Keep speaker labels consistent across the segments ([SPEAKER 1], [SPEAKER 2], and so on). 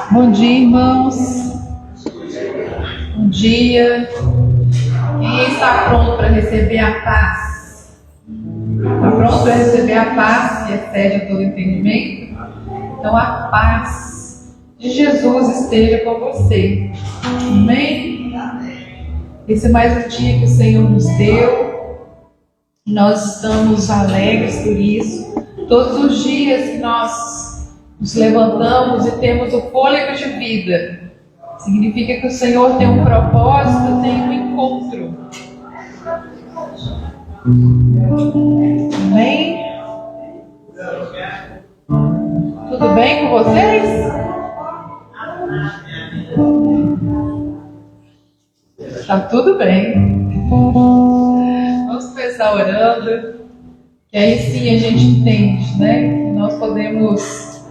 [SPEAKER 1] Bom dia, irmãos. Bom dia. Quem está pronto para receber a paz? Está pronto para receber a paz que excede todo entendimento? Então a paz de Jesus esteja com você. Amém? Esse é mais um dia que o Senhor nos deu. Nós estamos alegres por isso. Todos os dias que nós nos levantamos e temos o fôlego de vida, significa que o Senhor tem um propósito, tem um encontro. Amém? Tudo bem com vocês? Está tudo bem. Vamos começar orando, que aí sim a gente entende, né? Que nós podemos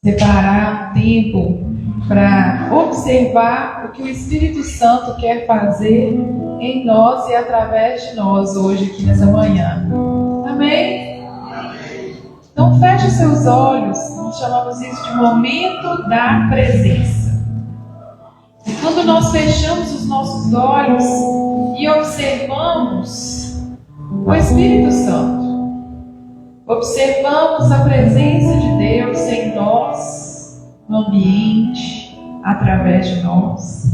[SPEAKER 1] separar um tempo para observar o que o Espírito Santo quer fazer em nós e através de nós hoje aqui nessa manhã. Amém? Então feche seus olhos. Nós chamamos isso de momento da presença. E quando nós fechamos os nossos olhos e observamos o Espírito Santo, observamos a presença de Deus em nós, no ambiente, através de nós.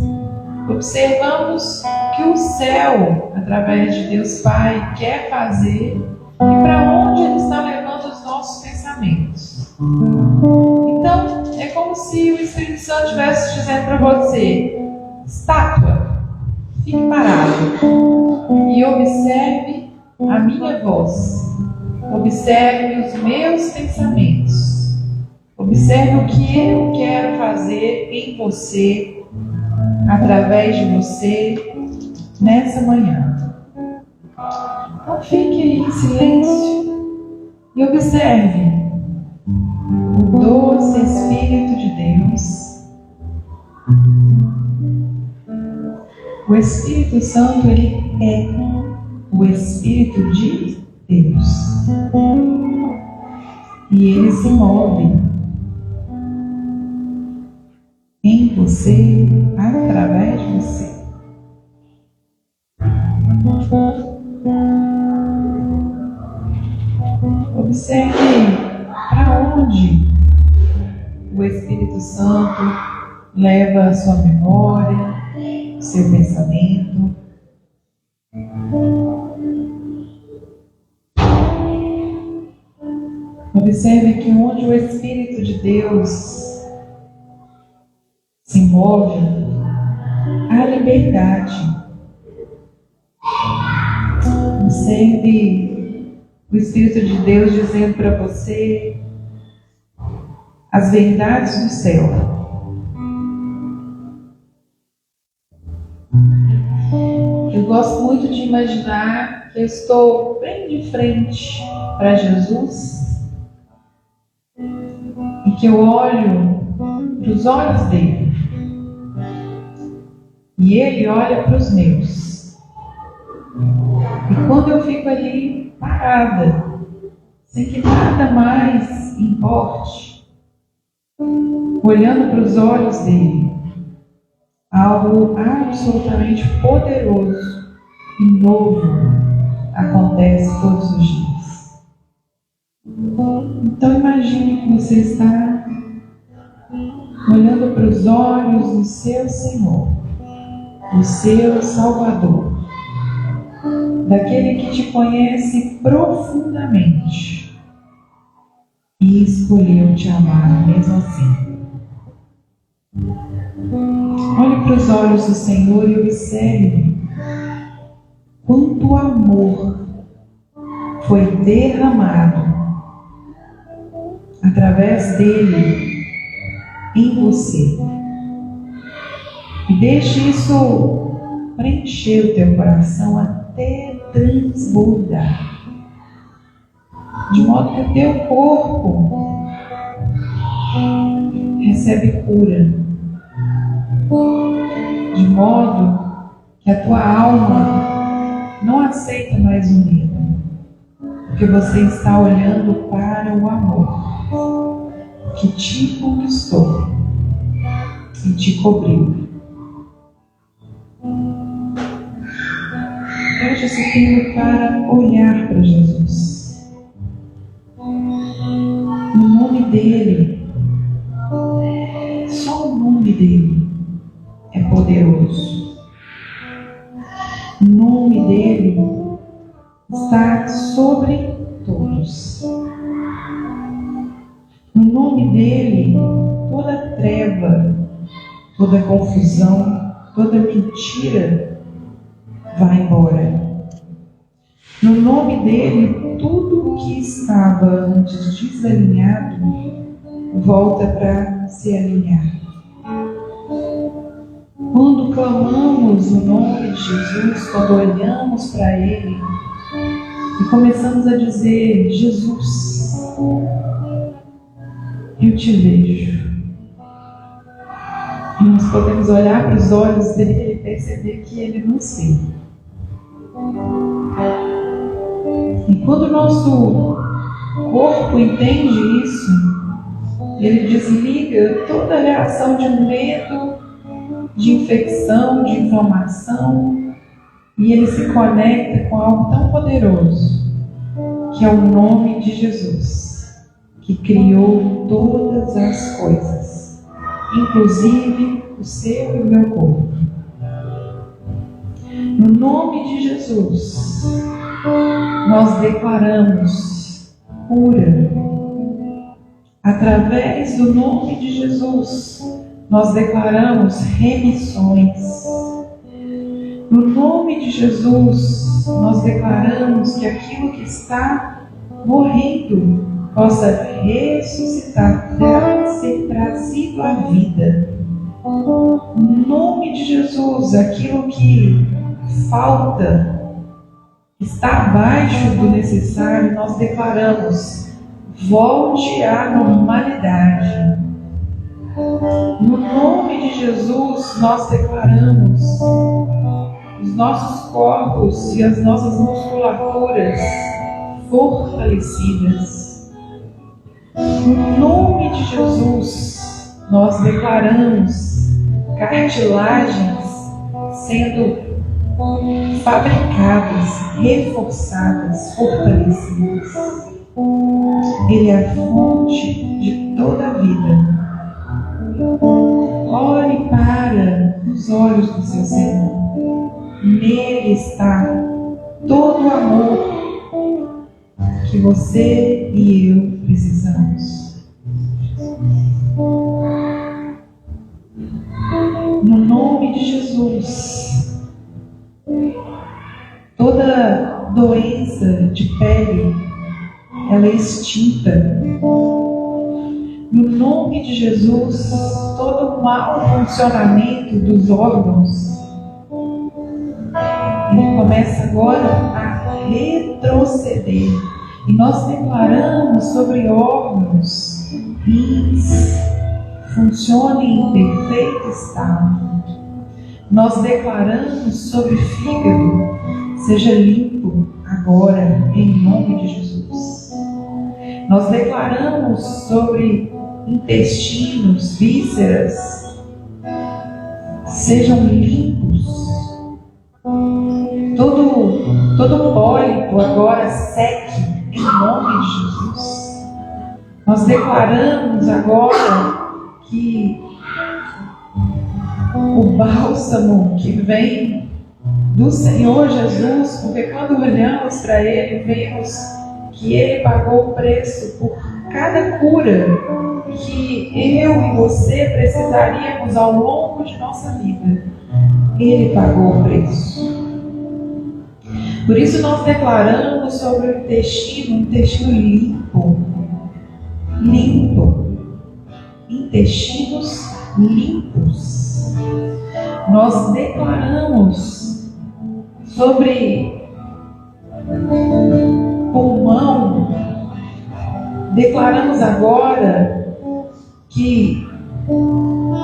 [SPEAKER 1] Observamos o que o céu, através de Deus Pai, quer fazer e para onde Ele está levando os nossos pensamentos. Então, é como se o Espírito Santo estivesse dizendo para você: estátua, fique parado e observe a minha voz. Observe os meus pensamentos. Observe o que eu quero fazer em você, através de você, nessa manhã. Então fique aí em silêncio e observe o doce Espírito de Deus. O Espírito Santo, ele é o Espírito de Deus. E ele se move em você, através de você. Observe para onde o Espírito Santo leva a sua memória, o seu pensamento. Observe que onde o Espírito de Deus se move, há liberdade. Observe o Espírito de Deus dizendo para você as verdades do céu. Eu gosto muito de imaginar que eu estou bem de frente para Jesus e que eu olho para os olhos dele e ele olha para os meus. E quando eu fico ali parada, sem que nada mais importe, olhando para os olhos dele, algo absolutamente poderoso e novo acontece todos os dias. Então imagine que você está olhando para os olhos do seu Senhor, do seu Salvador, daquele que te conhece profundamente e escolheu te amar mesmo assim. Olhe para os olhos do Senhor e observe quanto amor foi derramado através dele em você. E deixe isso preencher o teu coração até transbordar, de modo que o teu corpo recebe cura, de modo que a tua alma não aceita mais o medo, porque você está olhando para o amor que te conquistou e te cobriu. Feche esse tempo para olhar para Jesus. No nome dele, só o nome dele é poderoso. O nome dele está sobre todos. No nome dele, toda treva, toda confusão, toda mentira vai embora. No nome dele, tudo o que estava antes desalinhado volta para se alinhar. Quando clamamos o nome de Jesus, quando olhamos para ele e começamos a dizer: Jesus, eu te vejo. E nós podemos olhar para os olhos dele e perceber que ele nos vê. E quando o nosso corpo entende isso, ele desliga toda a reação de medo, de infecção, de inflamação, e ele se conecta com algo tão poderoso, que é o nome de Jesus, que criou todas as coisas, inclusive o seu e o meu corpo. No nome de Jesus, nós declaramos cura. Através do nome de Jesus, nós declaramos remissões. No nome de Jesus, nós declaramos que aquilo que está morrendo possa ressuscitar, ser trazido à vida. No nome de Jesus, aquilo que falta, está abaixo do necessário, nós declaramos: volte à normalidade. No nome de Jesus, nós declaramos os nossos corpos e as nossas musculaturas fortalecidas. No nome de Jesus, nós declaramos cartilagens sendo fabricadas, reforçadas, fortalecidas. Ele é a fonte de toda a vida. Olhe para os olhos do seu Senhor. Nele está todo o amor que você e eu precisamos. No nome de Jesus, toda doença de pele, ela é extinta. No nome de Jesus, todo o mau funcionamento dos órgãos, ele começa agora a retroceder. E nós declaramos sobre órgãos, rins, funcionem em perfeito estado. Nós declaramos sobre fígado, seja limpo agora, em nome de Jesus. Nós declaramos sobre intestinos, vísceras, sejam limpos. Todo pólipo agora seque em nome de Jesus. Nós declaramos agora que o bálsamo que vem do Senhor Jesus, porque quando olhamos para Ele, vemos que Ele pagou o preço por cada cura que eu e você precisaríamos ao longo de nossa vida. Ele pagou o preço. Por isso nós declaramos sobre o intestino, um intestino limpo. Limpo. Intestinos limpos. Nós declaramos sobre pulmão. Declaramos agora que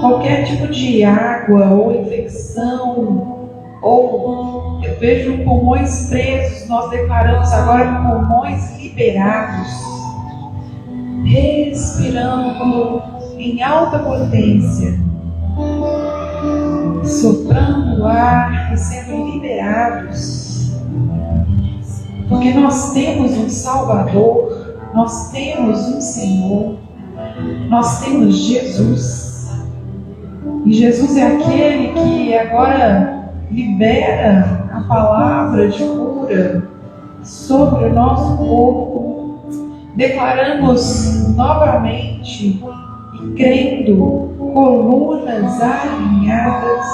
[SPEAKER 1] qualquer tipo de água ou infecção, ou eu vejo pulmões presos, nós declaramos agora pulmões liberados, respirando em alta potência, soprando o ar e sendo liberados, porque nós temos um Salvador, nós temos um Senhor, nós temos Jesus, e Jesus é aquele que agora libera a palavra de cura sobre o nosso corpo. Declaramos novamente e crendo, colunas alinhadas,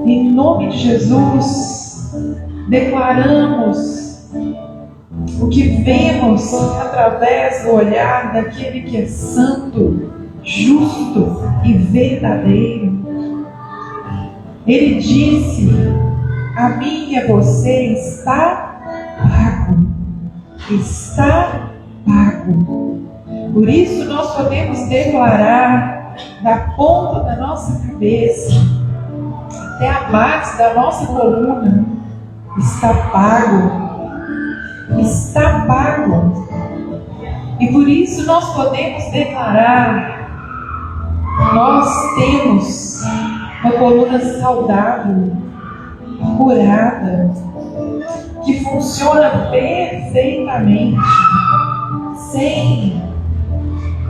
[SPEAKER 1] em nome de Jesus. Declaramos o que vemos através do olhar daquele que é santo, justo e verdadeiro. Ele disse: a mim e a você está pago. Está pago. Por isso nós podemos declarar da ponta da nossa cabeça até a base da nossa coluna: está pago. Está pago. E por isso nós podemos declarar: nós temos uma coluna saudável, curada, que funciona perfeitamente, sem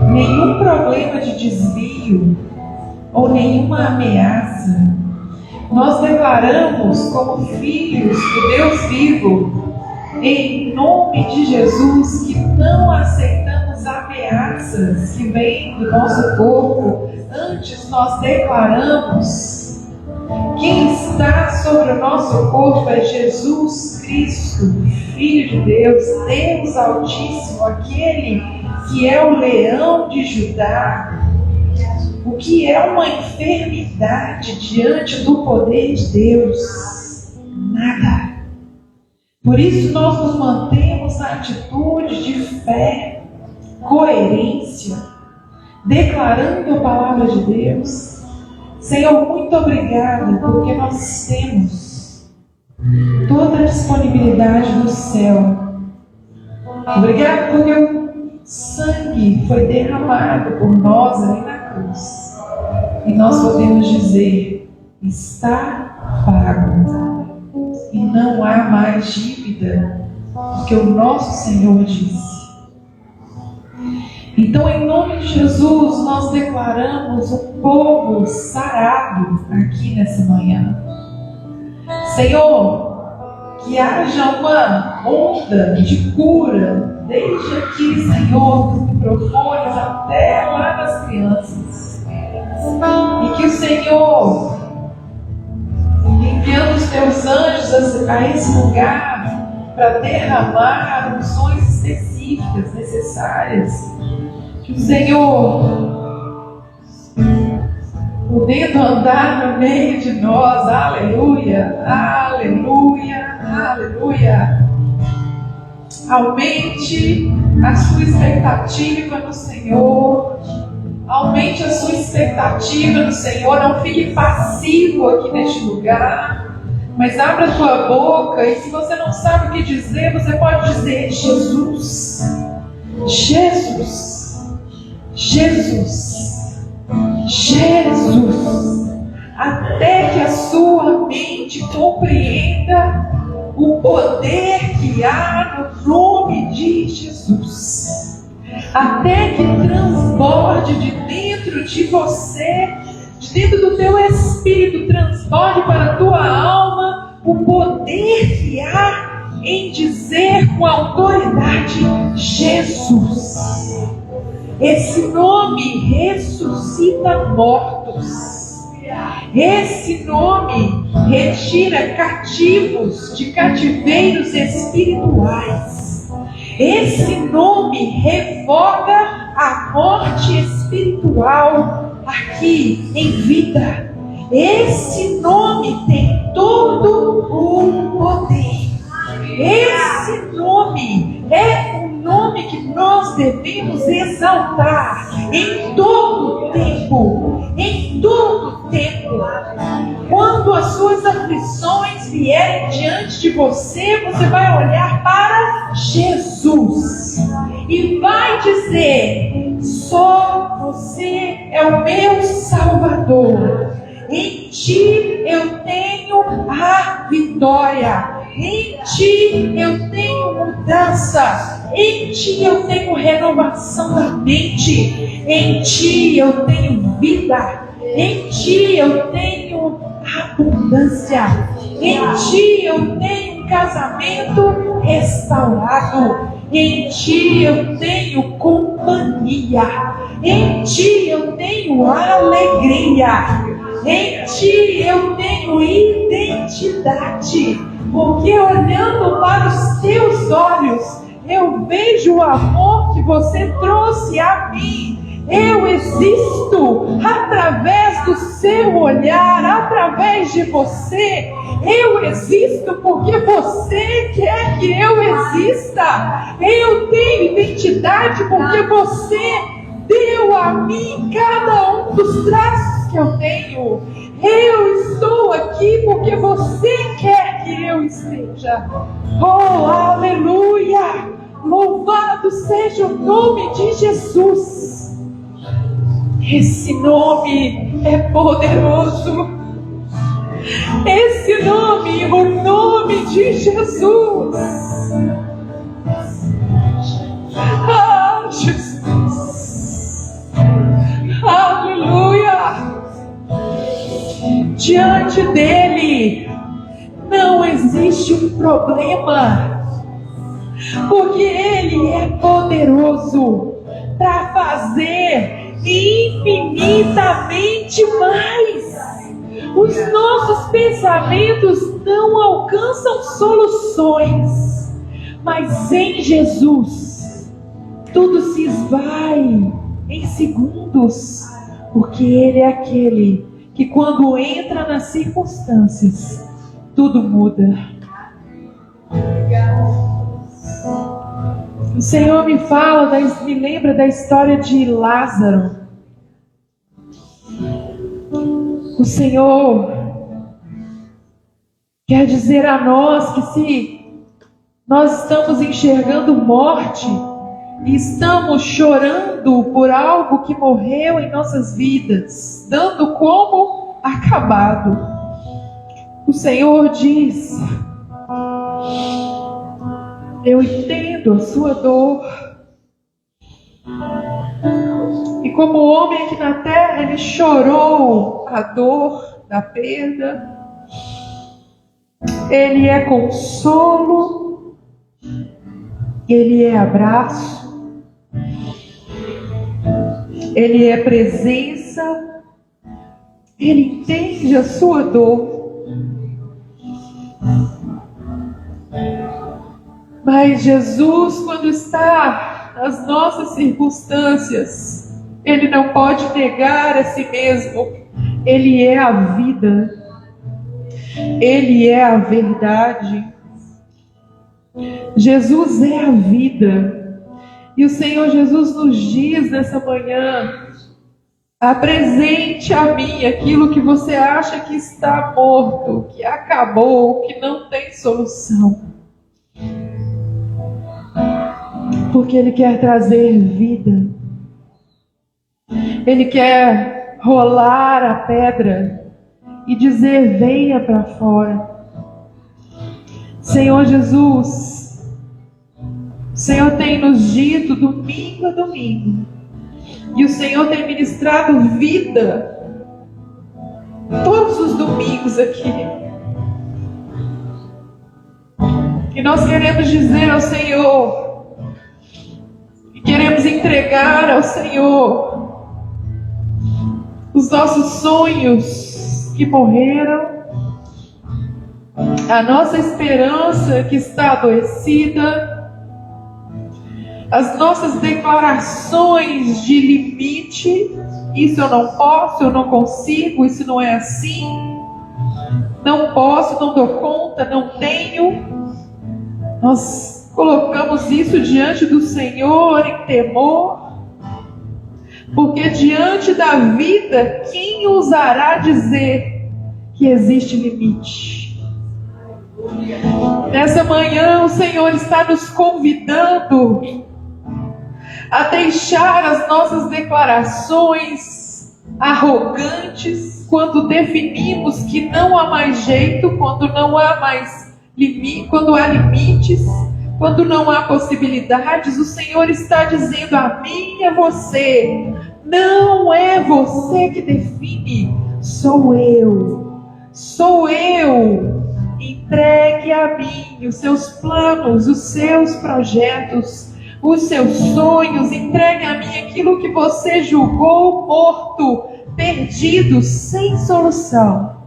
[SPEAKER 1] nenhum problema de desvio ou nenhuma ameaça. Nós declaramos como filhos do Deus vivo, em nome de Jesus, que não aceitamos ameaças que vêm do nosso corpo. Antes nós declaramos: quem está sobre o nosso corpo é Jesus Cristo, Filho de Deus, Deus Altíssimo, aquele que é o leão de Judá. O que é uma enfermidade diante do poder de Deus? Nada. Por isso nós nos mantemos na atitude de fé, coerência, declarando a palavra de Deus. Senhor, muito obrigada, porque nós temos toda a disponibilidade do céu. Obrigado porque o sangue foi derramado por nós ali na cruz. E nós podemos dizer: está pago. E não há mais dívida, porque o nosso Senhor disse. Então, em nome de Jesus, nós declaramos um povo sarado aqui nessa manhã. Senhor, que haja uma onda de cura, desde aqui, Senhor, dos microfones até lá nas crianças. E que o Senhor, enviando os teus anjos a esse lugar para derramar unções específicas necessárias, que o Senhor, podendo andar no meio de nós, aleluia, aleluia, aleluia, aumente a sua expectativa no Senhor. Aumente a sua expectativa no Senhor. Não fique passivo aqui neste lugar, mas abra a tua boca. E se você não sabe o que dizer, você pode dizer: Jesus, Jesus, Jesus, Jesus, até que a sua mente compreenda o poder que há no nome de Jesus. Até que transborde de dentro de você, de dentro do teu espírito, transborde para a tua alma o poder que há em dizer com autoridade: Jesus. Esse nome ressuscita mortos. Esse nome retira cativos de cativeiros espirituais. Esse nome revoga a morte espiritual aqui em vida. Esse nome tem todo o poder. Esse nome é um nome que nós devemos exaltar em todo tempo. Em todo tempo. Quando as suas aflições vierem diante de você, você vai olhar para Jesus e vai dizer: só você é o meu Salvador. Em ti eu tenho a vitória. Em ti eu tenho mudança. Em ti eu tenho renovação da mente. Em ti eu tenho vida. Em ti eu tenho abundância. Em ti eu tenho casamento restaurado. Em ti eu tenho companhia. Em ti eu tenho alegria. Em ti eu tenho identidade. Porque olhando para os teus olhos, eu vejo o amor que você trouxe a mim. Eu existo através do seu olhar, através de você. Eu existo porque você quer que eu exista. Eu tenho identidade porque você deu a mim cada um dos traços que eu tenho. Eu estou aqui porque você quer que eu esteja. Oh, aleluia! Louvado seja o nome de Jesus. Esse nome é poderoso. Esse nome, o nome de Jesus. Ah, Jesus. Aleluia. Diante dele não existe um problema, porque ele é poderoso para fazer infinitamente mais. Os nossos pensamentos não alcançam soluções, mas em Jesus tudo se esvai em segundos, porque ele é aquele que quando entra nas circunstâncias, tudo muda. O Senhor me lembra da história de Lázaro. O Senhor quer dizer a nós que se nós estamos enxergando morte e estamos chorando por algo que morreu em nossas vidas, dando como acabado, o Senhor diz: eu entendo a sua dor. E como homem aqui na terra, ele chorou a dor da perda. Ele é consolo, ele é abraço, ele é presença, ele entende a sua dor. Mas Jesus, quando está nas nossas circunstâncias, ele não pode negar a si mesmo. Ele é a vida. Ele é a verdade. Jesus é a vida. E o Senhor Jesus nos diz nessa manhã: apresente a mim aquilo que você acha que está morto, que acabou, que não tem solução. Porque Ele quer trazer vida. Ele quer rolar a pedra e dizer: venha para fora. Senhor Jesus, o Senhor tem nos dito domingo a domingo, e o Senhor tem ministrado vida todos os domingos aqui. E nós queremos dizer ao Senhor, e queremos entregar ao Senhor os nossos sonhos, que morreram, a nossa esperança que está adoecida, as nossas declarações de limite, isso eu não posso, eu não consigo, isso não é assim, não posso, não dou conta, não tenho. Nós colocamos isso diante do Senhor em temor, porque diante da vida, quem ousará dizer que existe limite? Nessa manhã o Senhor está nos convidando a deixar as nossas declarações arrogantes quando definimos que não há mais jeito, quando não há mais limite, quando há limites, quando não há possibilidades. O Senhor está dizendo a mim e a você: não é você que define, sou eu. Sou eu. Entregue a mim os seus planos, os seus projetos, os seus sonhos. Entregue a mim aquilo que você julgou morto, perdido, sem solução.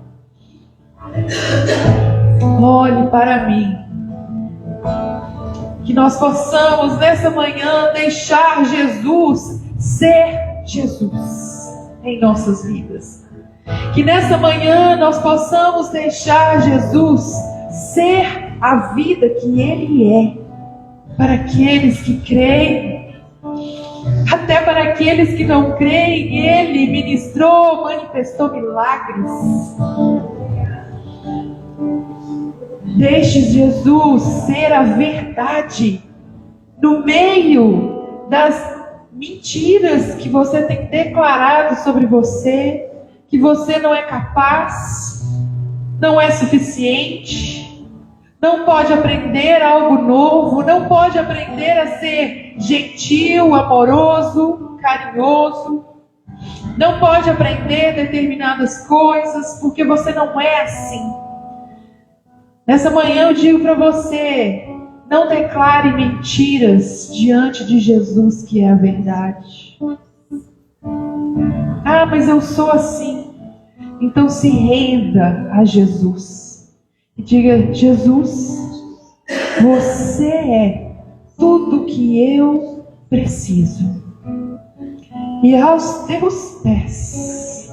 [SPEAKER 1] Olhe para mim. Que nós possamos nessa manhã deixar Jesus ser Jesus em nossas vidas. Que nessa manhã nós possamos deixar Jesus ser a vida que Ele é. Para aqueles que creem, até para aqueles que não creem, Ele ministrou, manifestou milagres. Deixe Jesus ser a verdade no meio das mentiras que você tem declarado sobre você, que você não é capaz, não é suficiente, não pode aprender algo novo, não pode aprender a ser gentil, amoroso, carinhoso, não pode aprender determinadas coisas, porque você não é assim. Nessa manhã eu digo para você: não declare mentiras diante de Jesus, que é a verdade. Ah, mas eu sou assim. Então se renda a Jesus e diga: Jesus, você é tudo que eu preciso. E aos teus pés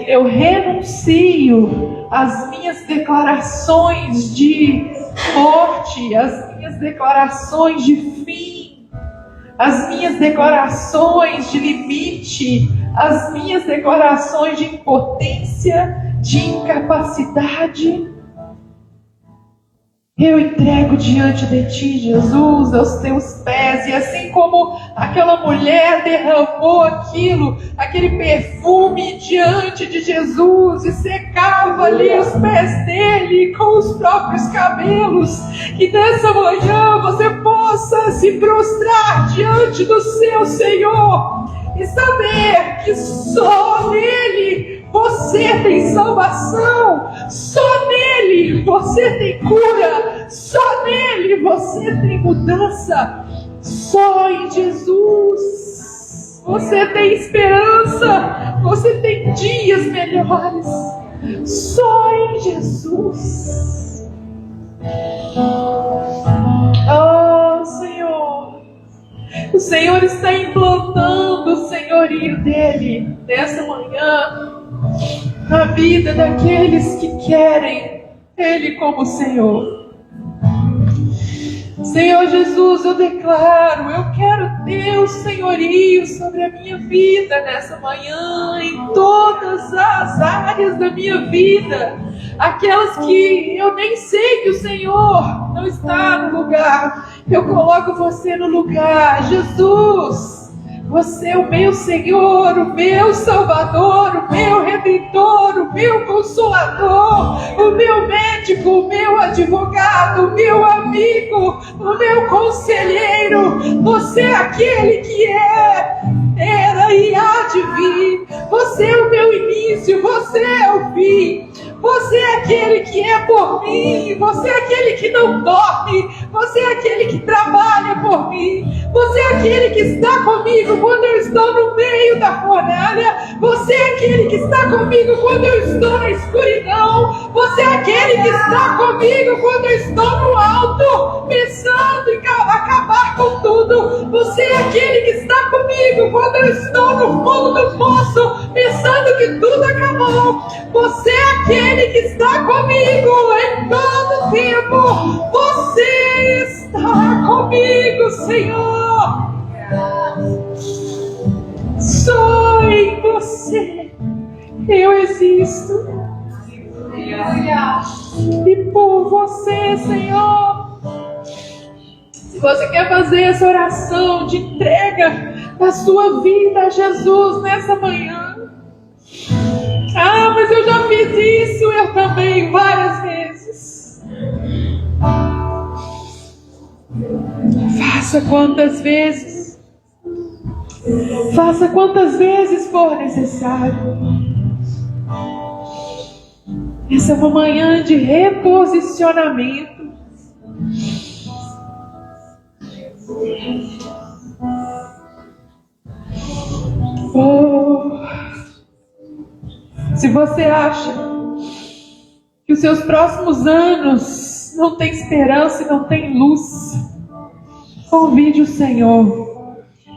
[SPEAKER 1] eu renuncio às minhas declarações de morte, às minhas declarações de fim, às minhas declarações de limite, às minhas declarações de impotência, de incapacidade. Eu entrego diante de ti, Jesus, aos teus pés. E assim como aquela mulher derramou aquele perfume diante de Jesus e secava ali os pés dele com os próprios cabelos, que nessa manhã você possa se prostrar diante do seu Senhor e saber que só nele você tem salvação, só nele você tem cura, só nele você tem mudança, só em Jesus você tem esperança, você tem dias melhores, só em Jesus. Oh, Senhor, o Senhor está implantando o senhorio dele nessa manhã na vida daqueles que querem Ele como Senhor. Senhor Jesus, eu declaro, eu quero teu senhorio sobre a minha vida nessa manhã, em todas as áreas da minha vida, aquelas que eu nem sei que o Senhor não está no lugar, eu coloco você no lugar. Jesus, você é o meu Senhor, o meu Salvador, o meu Redentor, o meu Consolador, o meu médico, o meu advogado, o meu amigo, o meu conselheiro. Você é aquele que era e há de vir. Você é o meu início, você é o fim. Você é aquele que é por mim. Você é aquele que não dorme. Você é aquele que trabalha por mim. Você é aquele que está comigo quando eu estou no meio da fornalha. Você é aquele que está comigo quando eu estou na escuridão. Você é aquele que está comigo quando eu estou no alto, pensando em acabar com tudo. Você é aquele que está comigo quando eu estou no fundo do poço, pensando que tudo acabou. Você é aquele que está comigo em todo tempo. Você está comigo, Senhor. Só em você eu existo. E por você, Senhor. Se você quer fazer essa oração de entrega da sua vida a Jesus nessa manhã. Mas eu já fiz isso, eu também, várias vezes. Faça quantas vezes. Faça quantas vezes for necessário. Essa é uma manhã de reposicionamento. Se você acha que os seus próximos anos não tem esperança e não tem luz, convide o Senhor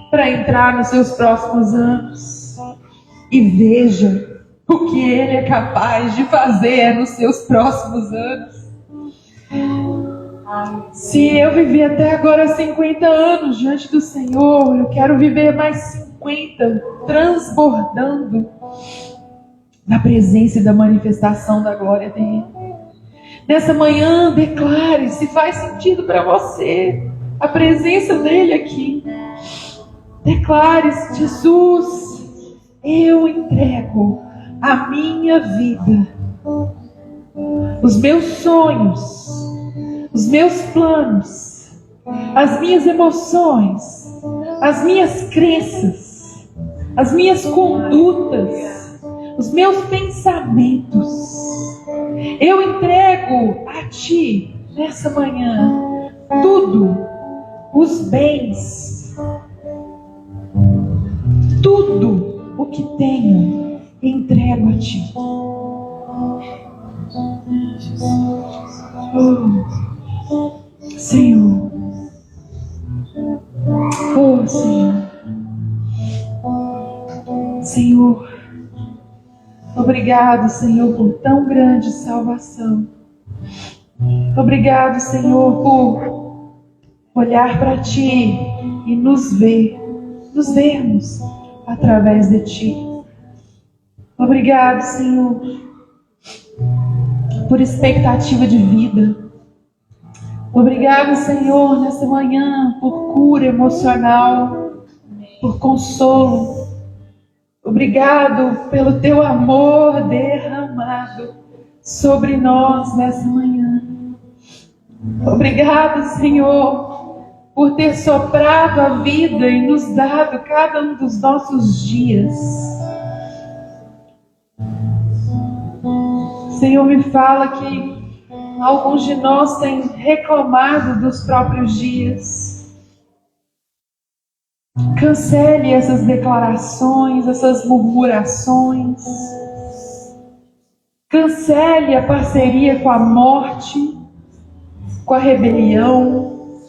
[SPEAKER 1] para entrar nos seus próximos anos e veja o que Ele é capaz de fazer nos seus próximos anos. Se eu vivi até agora 50 anos diante do Senhor, eu quero viver mais 50 transbordando da presença e da manifestação da glória dele. Nessa manhã, declare se faz sentido para você a presença dele aqui. Declare: Jesus, eu entrego a minha vida, os meus sonhos, os meus planos, as minhas emoções, as minhas crenças, as minhas condutas, os meus pensamentos. Eu entrego a Ti nessa manhã tudo, os bens, tudo o que tenho, entrego a Ti. Senhor. Senhor. Senhor. Obrigado, Senhor, por tão grande salvação. Obrigado, Senhor, por olhar para Ti e nos vermos através de Ti. Obrigado, Senhor, por expectativa de vida. Obrigado, Senhor, nessa manhã, por cura emocional, por consolo. Obrigado pelo Teu amor derramado sobre nós nessa manhã. Obrigado, Senhor, por ter soprado a vida e nos dado cada um dos nossos dias. Senhor, me fala que alguns de nós têm reclamado dos próprios dias. Cancele essas declarações, essas murmurações. Cancele a parceria com a morte, com a rebelião.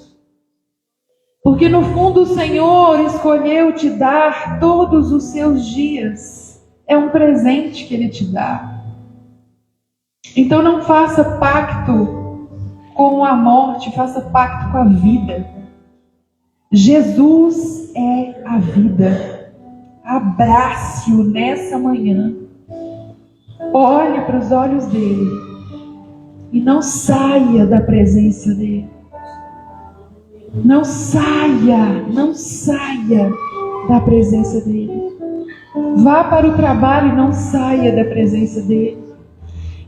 [SPEAKER 1] Porque no fundo o Senhor escolheu te dar todos os seus dias. É um presente que Ele te dá. Então não faça pacto com a morte, faça pacto com a vida. Jesus é a vida. Abrace-o nessa manhã. Olhe para os olhos dele e não saia da presença dele. Não saia da presença dele. Vá para o trabalho e não saia da presença dele.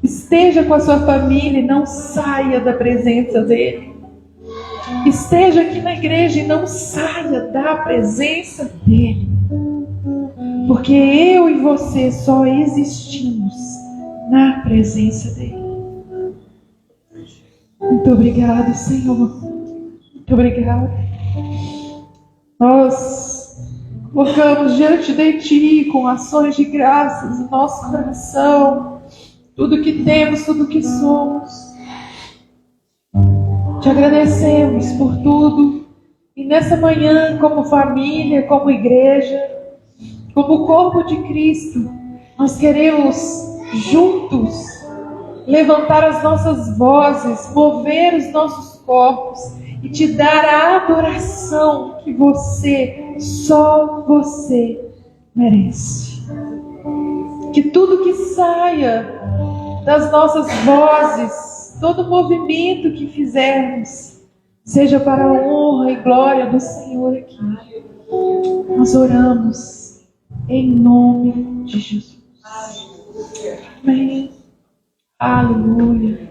[SPEAKER 1] Esteja com a sua família e não saia da presença dele. Esteja aqui na igreja e não saia da presença dele. Porque eu e você só existimos na presença dEle. Muito obrigado, Senhor. Muito obrigado. Nós colocamos diante de Ti com ações de graças no nosso coração, tudo que temos, tudo que somos. Te agradecemos por tudo. E nessa manhã, como família, como igreja, como corpo de Cristo, nós queremos juntos levantar as nossas vozes, mover os nossos corpos e te dar a adoração que você, só você, merece. Que tudo que saia das nossas vozes, todo movimento que fizermos, seja para a honra e glória do Senhor aqui. Nós oramos em nome de Jesus. Amém. Aleluia.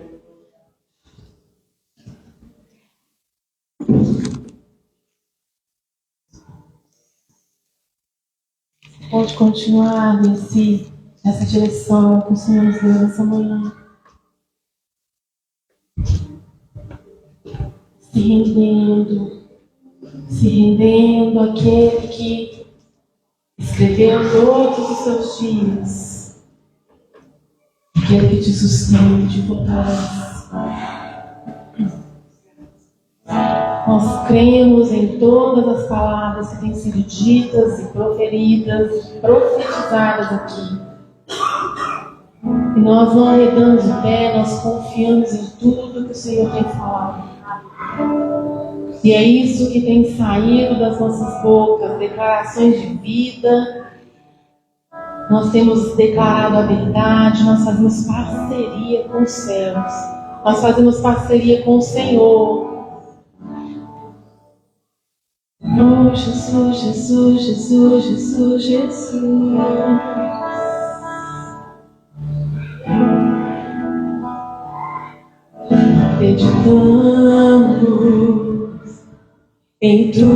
[SPEAKER 1] Pode continuar nessa direção que o Senhor nos deu nessa manhã. Se rendendo àquele que escreveu todos os seus dias, aquele que te sustente e fortalece. Nós cremos em todas as palavras que têm sido ditas e proferidas, profetizadas aqui. E nós não arredamos o pé, nós confiamos em tudo que o Senhor tem falado. E é isso que tem saído das nossas bocas, declarações de vida. Nós temos declarado a verdade, nós fazemos parceria com os céus. Nós fazemos parceria com o Senhor. Oh, Jesus, Jesus, Jesus, Jesus, Jesus. Acreditamos em tudo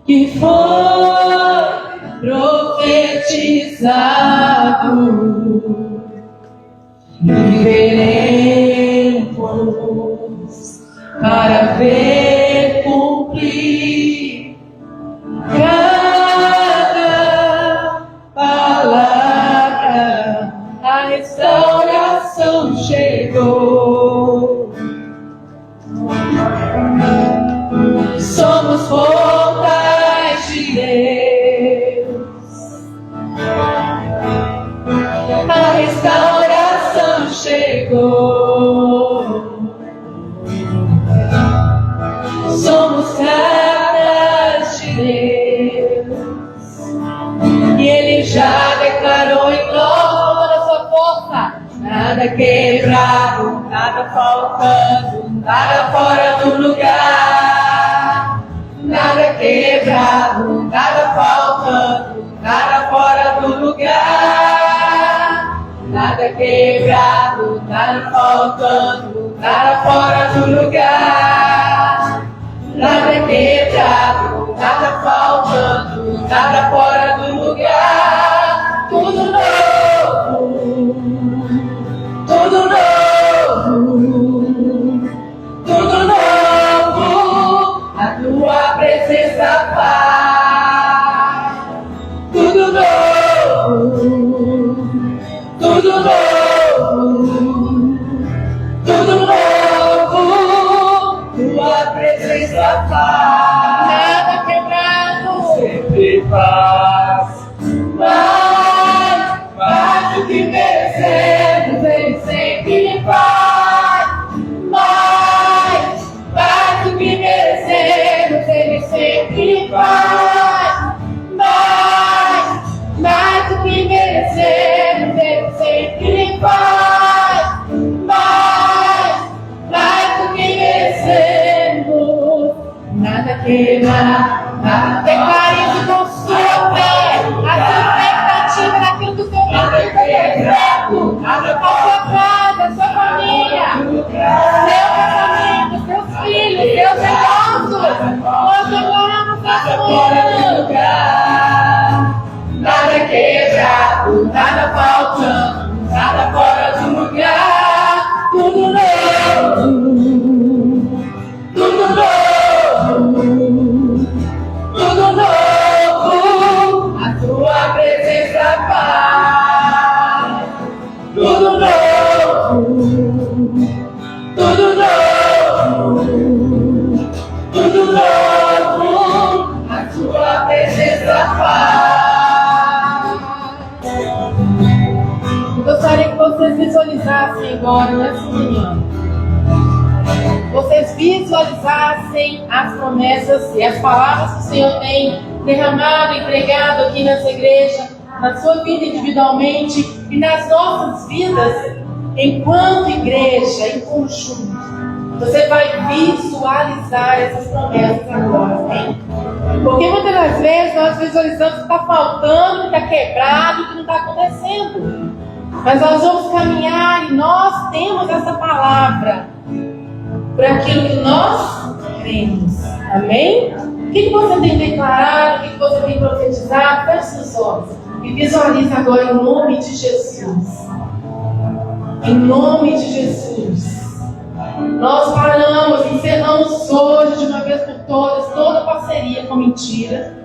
[SPEAKER 1] que foi profetizado e veremos para ver cumprir cada palavra. A restauração chegou. Somos portais de Deus. A restauração chegou. Somos caras de Deus. E Ele já declarou em toda a sua força: nada quebrado, nada faltando, nada fora do lugar. Nada quebrado, nada faltando, nada fora do lugar. Nada quebrado, nada faltando, nada fora do lugar. Nada quebrado, nada faltando, nada fora do lugar. Tudo novo, tudo novo, tudo novo. A tua presença faz. Tudo novo, tudo novo, tudo novo. Tua presença faz. Nada quebrado, sempre faz. Mais do que merecemos, Ele sempre faz. Mais do que merecemos, Ele sempre faz. Mais do que merecemos, Ele sempre faz. Mais do que merecemos. Nada quebra, nada declare com sua fé, a sua fé está essa paz. Eu gostaria que vocês visualizassem agora, nessa manhã. Vocês visualizassem as promessas e as palavras que o Senhor tem derramado e pregado aqui nessa igreja, na sua vida individualmente e nas nossas vidas enquanto igreja, em conjunto. Você vai visualizar essas promessas agora, amém? Porque muitas das vezes nós visualizamos que está faltando, que está quebrado, que não está acontecendo. Mas nós vamos caminhar e nós temos essa palavra por aquilo que nós cremos. Amém? O que você tem declarado? O que você tem profetizado? Feche seus olhos e visualize agora em nome de Jesus. Em nome de Jesus. Nós paramos, encerramos hoje de uma vez por todas toda parceria com mentira.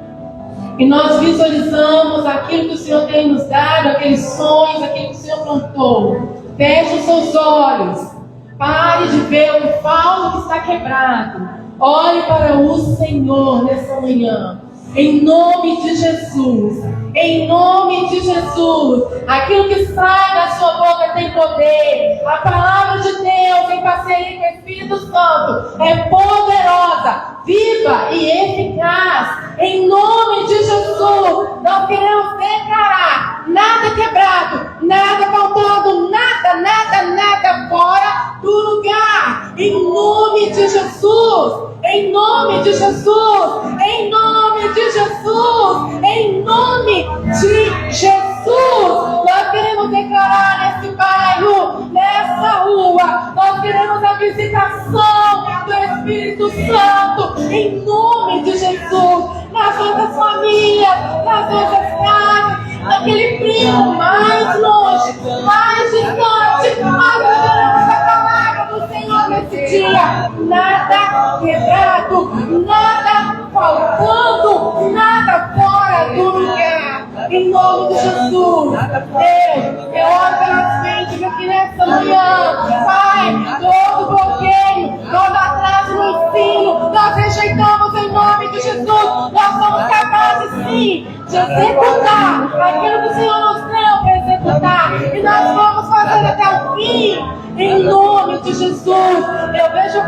[SPEAKER 1] E nós visualizamos aquilo que o Senhor tem nos dado, aqueles sonhos, aquilo que o Senhor plantou. Feche os seus olhos. Pare de ver o falso que está quebrado. Olhe para o Senhor nessa manhã. Em nome de Jesus. Em nome de Jesus. Aquilo que sai da sua boca tem poder. A palavra de Deus em parceria com o Espírito Santo é poderosa, viva e eficaz. Em nome de Jesus, nós queremos declarar: nada quebrado, nada faltando, nada fora do lugar. Em nome de Jesus. Em nome de Jesus. Em nome de Jesus. Em nome de Jesus. Nós queremos declarar nesse bairro, nessa rua, nós queremos a visitação do Espírito Santo. Em nome de Jesus. Nas nossas famílias, nas nossas casas, naquele primo mais longe, mais distante. Nós queremos a palavra do Senhor nesse dia. Nada quebrado, nada faltando, nada fora do lugar. Em nome de Jesus. Deus, eu oro pelas mentes aqui nessa manhã. Pai, todo bloqueio, todo atraso no ensino, nós rejeitamos em nome de Jesus. Nós somos capazes sim de executar aquilo que o Senhor nos deu para executar. E nós vamos fazer até o fim. Em nome de Jesus. Eu vejo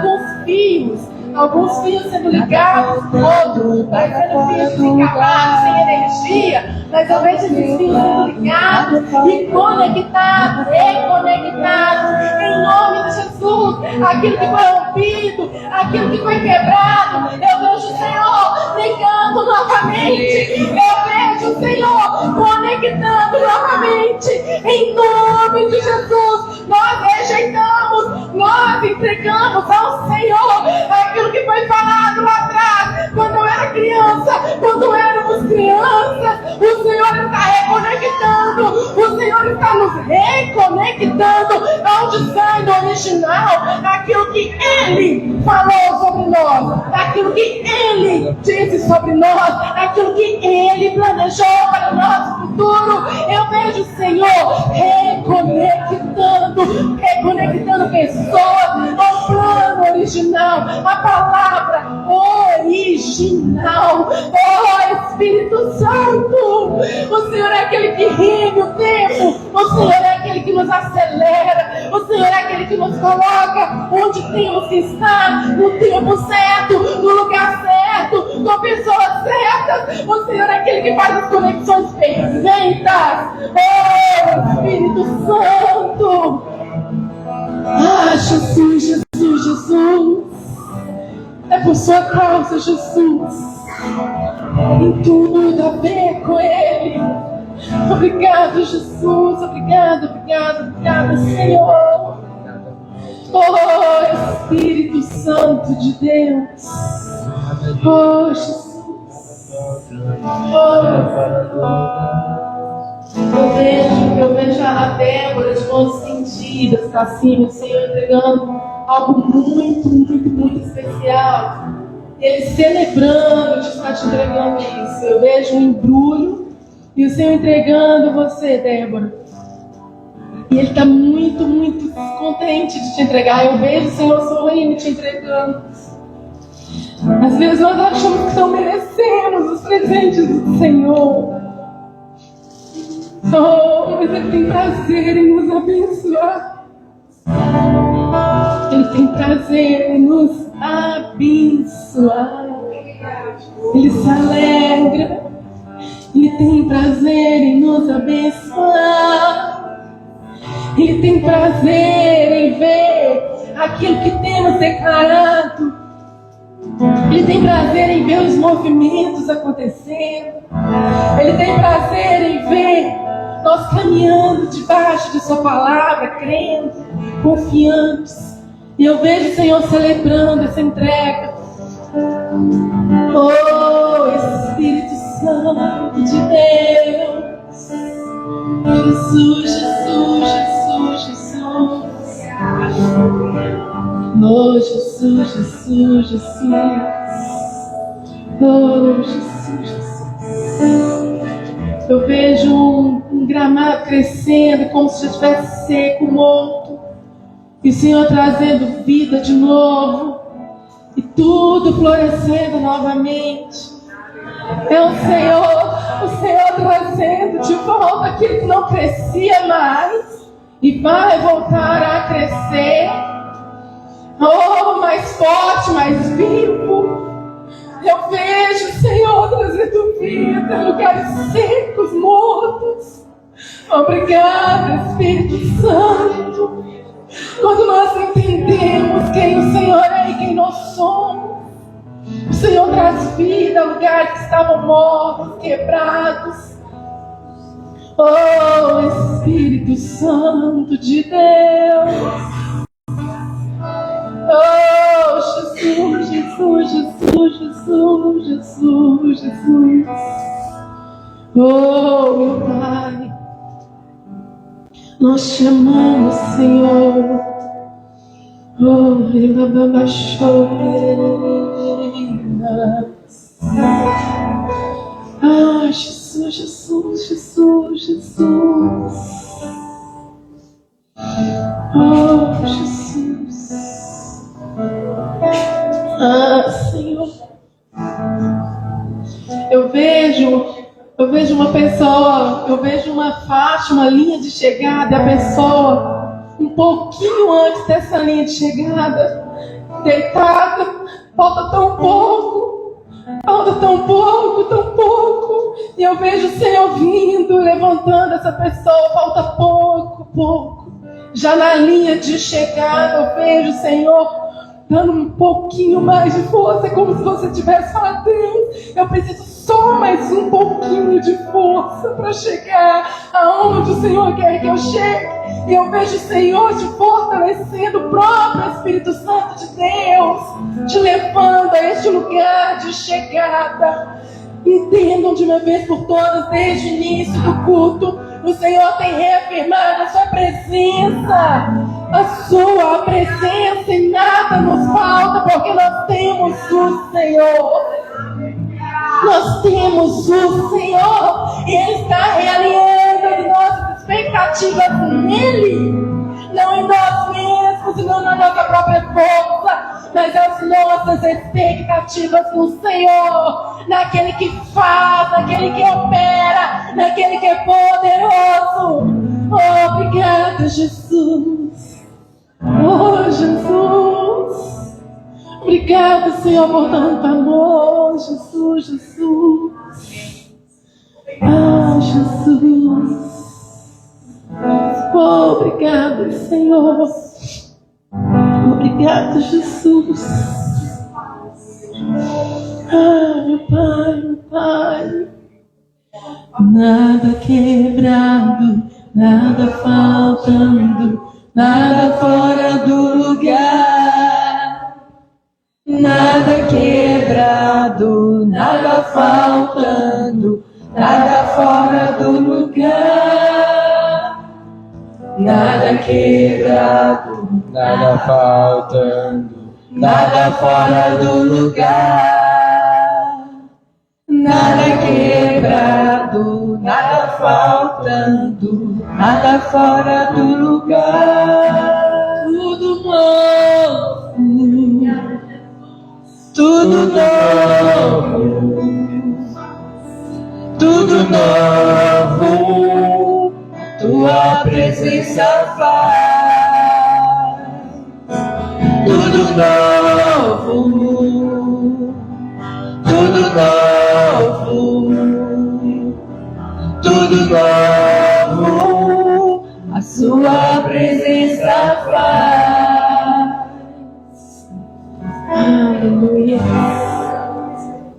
[SPEAKER 1] alguns fios sendo ligados, outros parecendo fios desencapados, sem energia. Mas eu vejo esses fios sendo ligados e conectados, reconectados. Em nome de Jesus. Aquilo que foi rompido, aquilo que foi quebrado, eu vejo o Senhor ligando novamente. Eu vejo o Senhor conectando novamente. Em nome de Jesus. Nós rejeitamos, nós entregamos ao Senhor aquilo que foi falado lá atrás, quando eu era criança, quando éramos crianças. O Senhor está reconectando, o Senhor está nos reconectando ao design original, aquilo que Ele falou sobre nós, aquilo que Ele disse sobre nós, aquilo que Ele planejou para o nosso futuro. Eu vejo o Senhor reconectando pessoas ao plano original, a palavra original. Oh, Espírito Santo, o Senhor é aquele que rime o tempo, o Senhor é aquele que nos acelera, o Senhor é aquele que nos coloca onde temos que estar, no tempo certo, no lugar certo, com pessoas certas. O Senhor é aquele que faz as conexões perfeitas. Oh, Espírito Santo. Ah, Jesus. É por sua causa, Jesus. Em tudo a ver com Ele. Obrigado, Jesus. Obrigado, Senhor. Oh, Espírito Santo de Deus. Oh, Jesus. Eu vejo a Débora de mãos estendidas para cima, o Senhor entregando algo muito especial. Ele celebrando de estar te entregando isso. Eu vejo um embrulho e o Senhor entregando você, Débora. E Ele está muito contente de te entregar. Eu vejo o Senhor sorrindo e te entregando.
[SPEAKER 2] Às vezes nós achamos que não merecemos os presentes do Senhor. Oh, mas Ele tem prazer em nos abençoar. Ele tem prazer em nos abençoar. Ele se alegra. Ele tem prazer em nos abençoar. Ele tem prazer em ver aquilo que temos declarado. Ele tem prazer em ver os movimentos acontecendo. Ele tem prazer em ver nós caminhando debaixo de sua palavra, crendo, confiantes. E eu vejo o Senhor celebrando essa entrega. Oh, Espírito Santo de Deus. Jesus, Jesus, Jesus, Jesus. Oh, Jesus, Jesus, Jesus. Oh, Jesus, Jesus. Eu vejo um gramado crescendo, como se já estivesse seco, morto. E o Senhor trazendo vida de novo. E tudo florescendo novamente. É o Senhor trazendo de volta aquilo que não crescia mais. E vai voltar a crescer. Oh, mais forte, mais vivo. Eu vejo o Senhor trazendo vida em lugares secos, mortos. Obrigada, Espírito Santo. Quando nós entendemos quem o Senhor é e quem nós somos, o Senhor traz vida a lugares que estavam mortos, quebrados. Oh, Espírito Santo de Deus. Oh, Jesus, Jesus, Jesus, Jesus, Jesus, Jesus. Oh, meu Pai, nós te amamos, Senhor. Oh, ah, Jesus, Jesus, Jesus, Jesus. Oh, Jesus. Ah, Senhor. Eu vejo uma pessoa, eu vejo uma faixa, uma linha de chegada, e a pessoa um pouquinho antes dessa linha de chegada, deitada, falta tão pouco, tão pouco, e eu vejo o Senhor vindo, levantando essa pessoa, falta pouco, já na linha de chegada, eu vejo o Senhor dando um pouquinho mais de força, é como se você estivesse falando: Deus, eu preciso só mais um pouquinho de força para chegar aonde o Senhor quer que eu chegue. E eu vejo o Senhor te fortalecendo, o próprio Espírito Santo de Deus, te levando a este lugar de chegada. Entendam de uma vez por todas, desde o início do culto, o Senhor tem reafirmado a sua presença, e nada nos falta, porque nós temos o Senhor. Nós temos o Senhor, e Ele está realinhando as nossas expectativas nele, não em nós mesmos, não na nossa própria força, mas as nossas expectativas no Senhor, naquele que faz, naquele que opera, naquele que é poderoso. Oh, obrigada, Jesus. Oh, Jesus. Obrigada, Senhor, por tanto amor. Jesus, Jesus. Ah, Jesus. Oh, obrigada, Senhor. Obrigada, Jesus. Ah, meu Pai. Nada quebrado, nada faltando, nada fora do lugar. Nada quebrado, nada faltando, nada fora do lugar. Nada quebrado,
[SPEAKER 3] nada faltando,
[SPEAKER 2] nada fora do lugar. Nada quebrado, nada faltando, nada fora do lugar. Tudo novo,
[SPEAKER 1] tudo novo, tudo novo, tua presença faz, tudo novo, tudo novo, tudo novo, a sua presença faz.
[SPEAKER 2] Aleluia.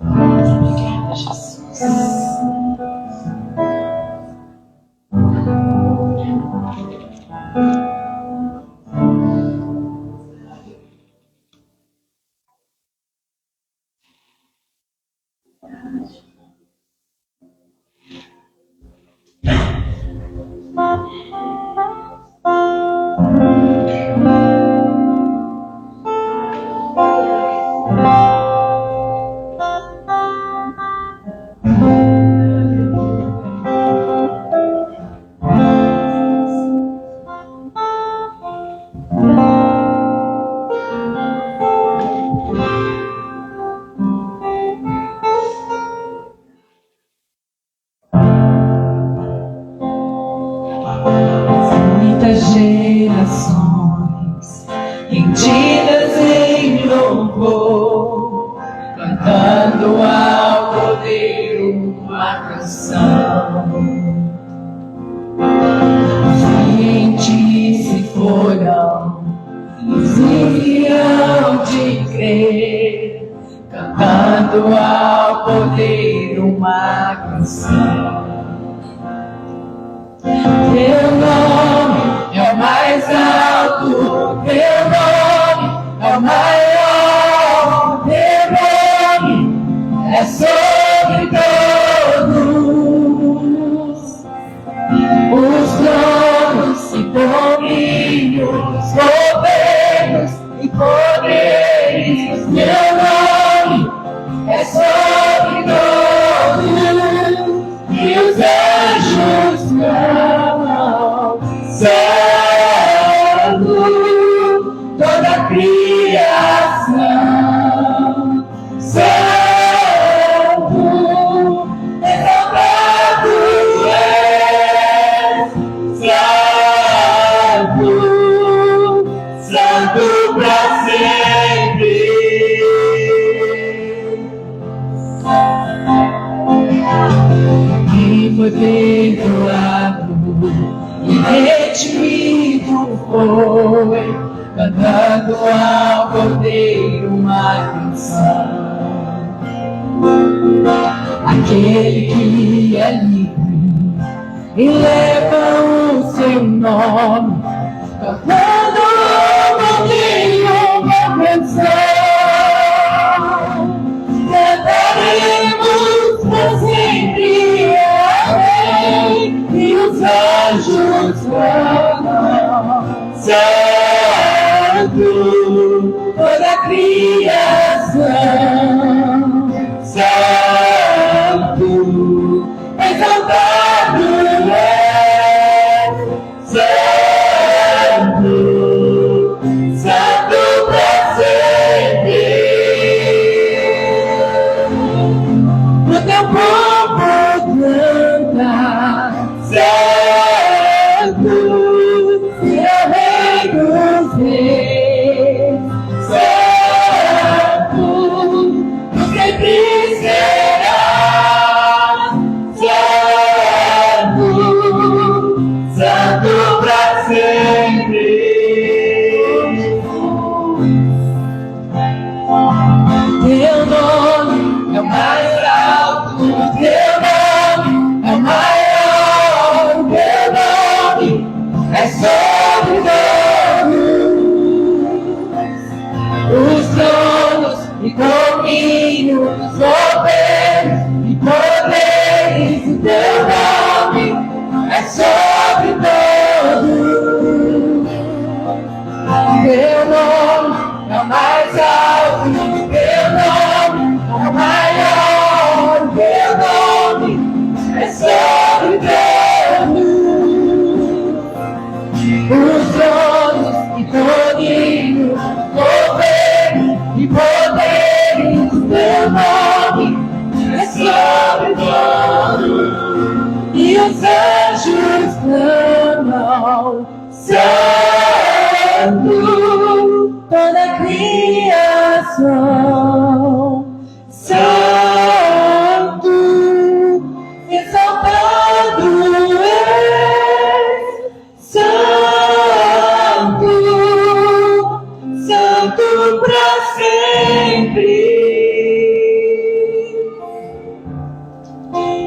[SPEAKER 1] Obrigada, Jesus. Muitas gerações rendidas em louvor, cantando ao poder uma canção. E em ti se foram os que hão de crer, cantando ao poder uma canção. Teu nome é o mais alto, teu nome é o maior, teu nome é sobre todos os tronos e domínios, governos e poderes. Teu nome é sobre todos e os anjos clamam, santo, toda a criação, santo, exaltado és, santo, santo pra sempre. Quem foi perdoado e redimido foi, cantando ao poder uma canção. Aquele que é livre e leva o seu nome, cantando ao poder uma canção. Cantaremos por sempre, amém, e os anjos clamam, santo, toda a criação, santo, exaltado és, santo, santo pra sempre. O teu povo canta, santo, seu rei dos reis, santo, tu sempre serás, santo, santo pra sempre. Teu nome é o mais alto, teu nome é o maior,
[SPEAKER 2] clamam, Santo, toda a criação, Santo, exaltado és, Santo, Santo para sempre.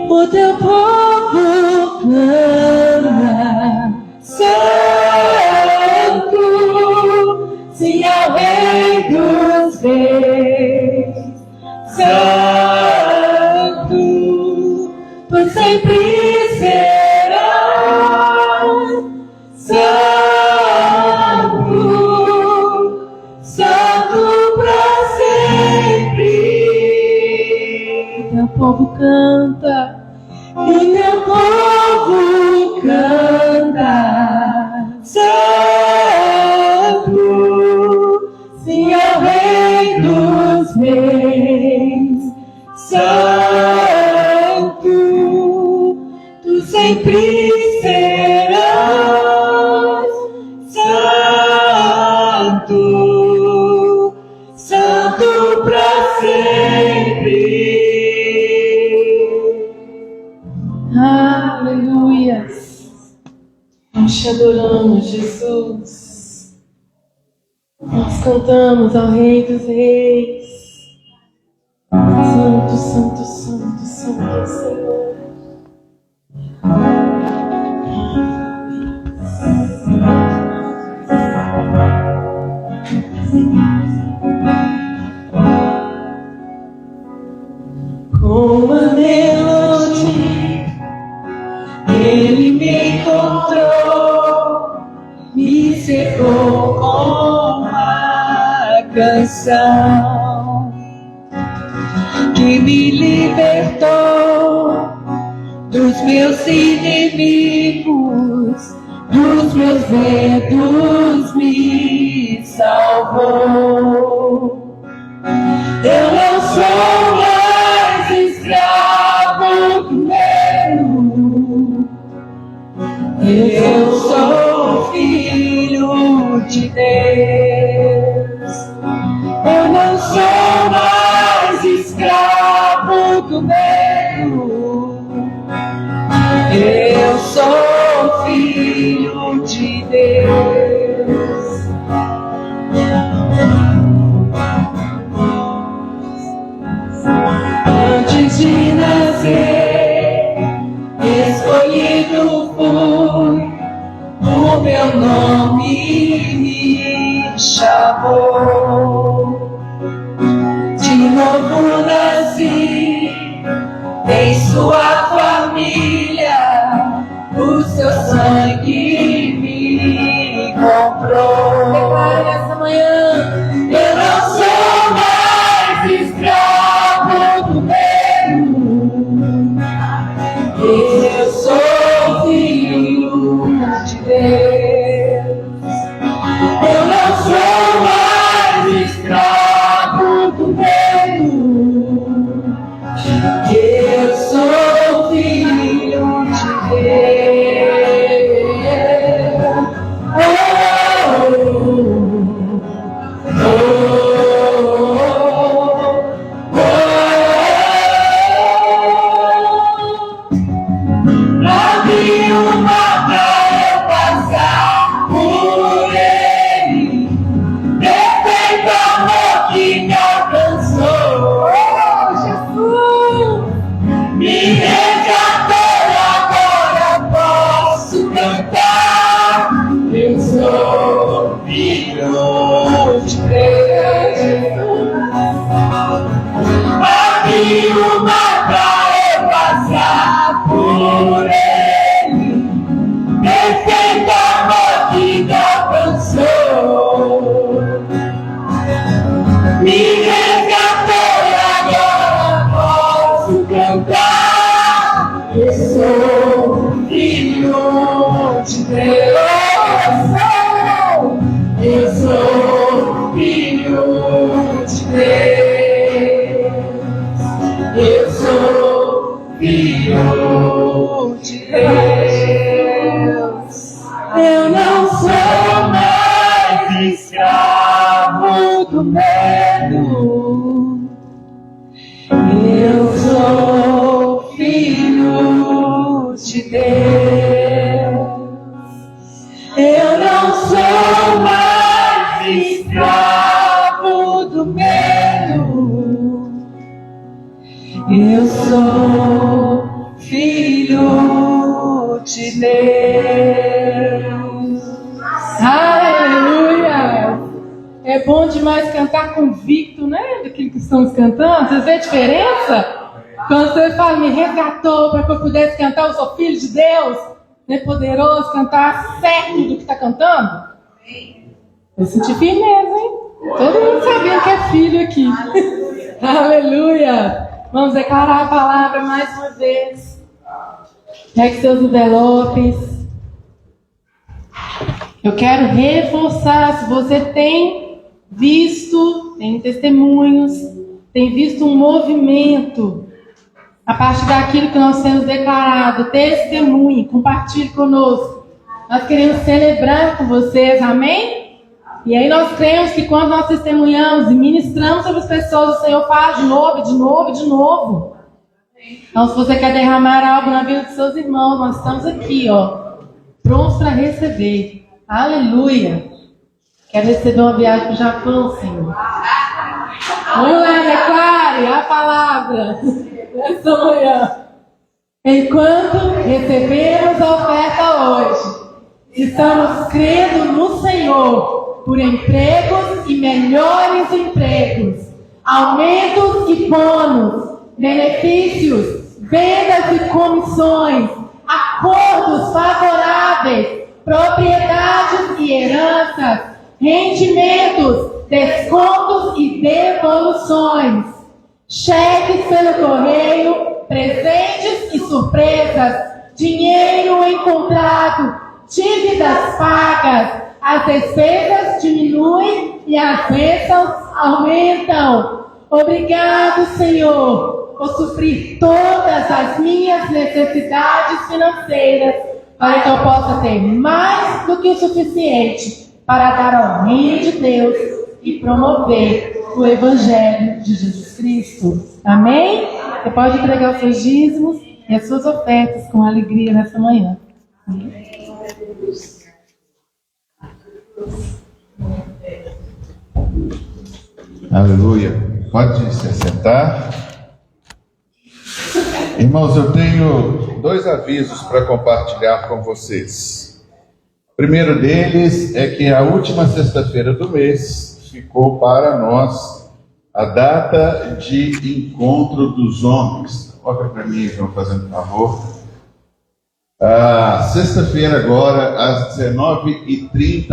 [SPEAKER 2] O teu povo clama, Santo, sim ao Rei dos Reis, Santo, tu sempre serás, Santo, Santo para sempre. Teu povo canta, e teu povo canta, Santo, sim ao Rei dos Reis, Santo, tu sempre serás, Santo, Santo para sempre. Aleluia. Nós te adoramos, Jesus. Nós cantamos ao Rei dos Reis. Santo, Santo, Santo, Santo, Senhor. Com uma melodia, Ele me encontrou, me cercou com uma canção que me libertou dos meus inimigos, dos meus medos me salvou. Eu não sou mais escravo do medo, eu sou filho de Deus. Eu não sou mais escravo do medo, eu sou filho de Deus. Antes de nascer, escolhido fui, o meu nome me chamou. De novo nasci em sua família, o seu sangue me comprou. Declare essa manhã: eu não sou mais escravo do medo, eu sou filho de Deus. Eu não sou mais escravo do medo, eu sou filho de Deus. Abre uma pra eu passar por ele, perfeito amor que me alcançou. Jesus me resgatou, agora posso cantar. Eu sou filho de Deus. Abre uma pra eu passar por ele, perfeito amor que me alcançou. Me resgatou e agora posso cantar. Eu sou filho de Deus. Eu sou filho de Deus. Eu sou filho de Deus. Eu não sou mais escravo do medo. Eu sou filho de Deus. Eu não sou mais escravo do medo. Eu sou filho de Deus. Aleluia! É bom demais cantar convicto, né? Daquilo que estamos cantando. Vocês veem a diferença? Quando você fala, me resgatou para que eu pudesse cantar, eu sou filho de Deus. É poderoso cantar certo do que está cantando? Eu senti firmeza, hein? Todo mundo sabia que é filho aqui. Aleluia! Vamos declarar a palavra mais uma vez. Pegue seus envelopes. Eu quero reforçar, se você tem visto, tem testemunhos, tem visto um movimento a partir daquilo que nós temos declarado, testemunhe, compartilhe conosco. Nós queremos celebrar com vocês, amém? E aí nós cremos que quando nós testemunhamos e ministramos sobre as pessoas, o Senhor faz de novo, de novo, de novo. Então, se você quer derramar algo na vida dos seus irmãos, nós estamos aqui, prontos para receber. Aleluia! Quero receber uma viagem para o Japão, Senhor. Vamos lá, declare a palavra nessa manhã. Enquanto recebemos a oferta hoje, estamos crendo no Senhor por empregos e melhores empregos, aumentos e bônus, benefícios, vendas e comissões, acordos favoráveis, propriedades e heranças, rendimentos, descontos e devoluções, cheques pelo correio, presentes e surpresas, dinheiro encontrado, dívidas pagas, as despesas diminuem e as bênçãos aumentam. Obrigado, Senhor, por suprir todas as minhas necessidades financeiras, para que eu possa ter mais do que o suficiente para dar ao reino de Deus e promover o Evangelho de Jesus Cristo. Amém? Você pode entregar os seus dízimos e as suas ofertas com alegria nessa manhã. Amém?
[SPEAKER 4] Aleluia. Pode se sentar. Irmãos, eu tenho 2 avisos para compartilhar com vocês. O primeiro deles é que a última sexta-feira do mês ficou para nós a data de encontro dos homens. Olha para mim, João, fazendo favor. Sexta-feira agora, às 19h30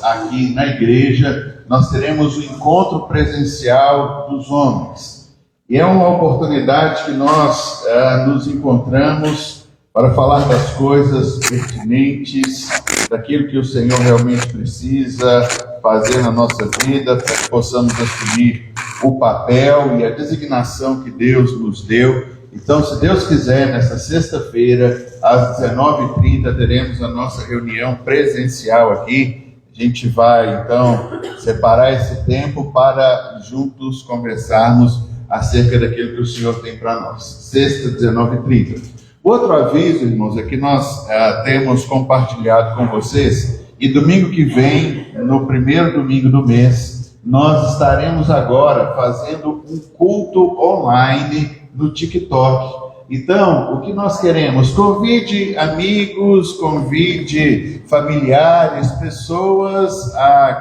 [SPEAKER 4] aqui na igreja, nós teremos o encontro presencial dos homens. E é uma oportunidade que nós nos encontramos para falar das coisas pertinentes, daquilo que o Senhor realmente precisa fazer na nossa vida, para que possamos assumir o papel e a designação que Deus nos deu. Então, se Deus quiser, nessa sexta-feira, às 19h30, teremos a nossa reunião presencial aqui. A gente vai, então, separar esse tempo para juntos conversarmos acerca daquilo que o Senhor tem para nós. Sexta, 19h30. Outro aviso, irmãos, é que nós temos compartilhado com vocês, e domingo que vem, no primeiro domingo do mês, nós estaremos agora fazendo um culto online no TikTok. Então, o que nós queremos? Convide amigos, convide familiares, pessoas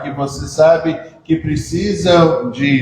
[SPEAKER 4] que você sabe que precisam de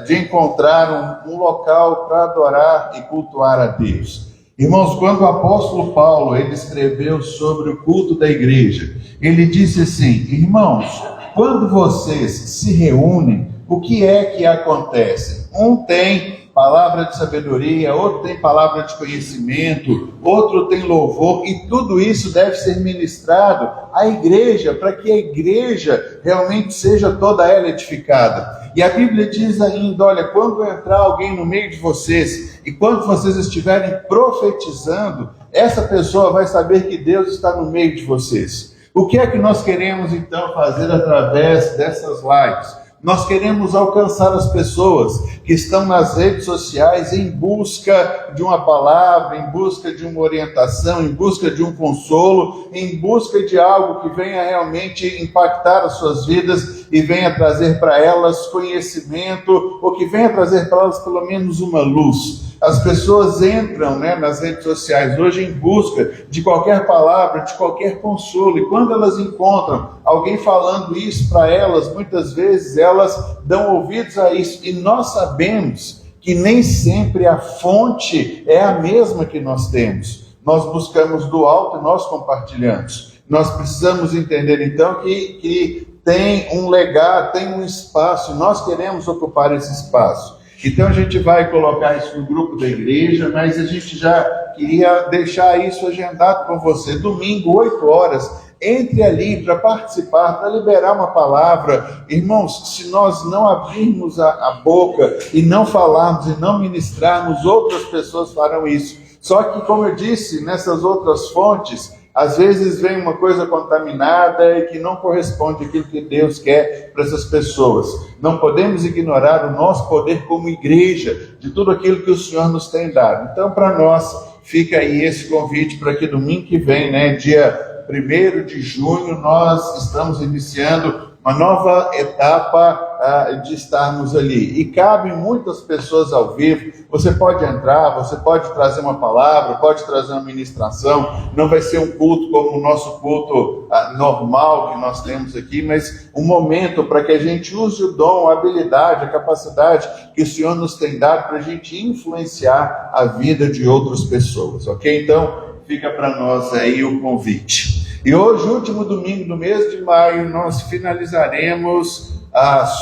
[SPEAKER 4] encontrar um local para adorar e cultuar a Deus. Irmãos, quando o apóstolo Paulo ele escreveu sobre o culto da igreja, ele disse assim: irmãos, quando vocês se reúnem, o que é que acontece? Um tem palavra de sabedoria, outro tem palavra de conhecimento, outro tem louvor, e tudo isso deve ser ministrado à igreja, para que a igreja realmente seja toda ela edificada. E a Bíblia diz ainda, olha, quando entrar alguém no meio de vocês, e quando vocês estiverem profetizando, essa pessoa vai saber que Deus está no meio de vocês. O que é que nós queremos então fazer através dessas lives? Nós queremos alcançar as pessoas que estão nas redes sociais em busca de uma palavra, em busca de uma orientação, em busca de um consolo, em busca de algo que venha realmente impactar as suas vidas e venha trazer para elas conhecimento, ou que venha trazer para elas pelo menos uma luz. As pessoas entram, nas redes sociais hoje em busca de qualquer palavra, de qualquer consolo, e quando elas encontram alguém falando isso para elas, muitas vezes elas dão ouvidos a isso, e nós sabemos que nem sempre a fonte é a mesma que nós temos. Nós buscamos do alto e nós compartilhamos. Nós precisamos entender então que tem um legado, tem um espaço, e nós queremos ocupar esse espaço. Então a gente vai colocar isso no grupo da igreja, mas a gente já queria deixar isso agendado com você. Domingo, 8 horas, entre ali para participar, para liberar uma palavra. Irmãos, se nós não abrirmos a boca e não falarmos e não ministrarmos, outras pessoas farão isso. Só que, como eu disse, nessas outras fontes, às vezes vem uma coisa contaminada e que não corresponde àquilo que Deus quer para essas pessoas. Não podemos ignorar o nosso poder como igreja, de tudo aquilo que o Senhor nos tem dado. Então, para nós, fica aí esse convite para que domingo que vem, dia 1º de junho, nós estamos iniciando uma nova etapa de estarmos ali. E cabem muitas pessoas ao vivo. Você pode entrar, você pode trazer uma palavra, pode trazer uma ministração. Não vai ser um culto como o nosso culto normal que nós temos aqui, mas um momento para que a gente use o dom, a habilidade, a capacidade que o Senhor nos tem dado para a gente influenciar a vida de outras pessoas, ok? Então, fica para nós aí o convite. E hoje, último domingo do mês de maio, nós finalizaremos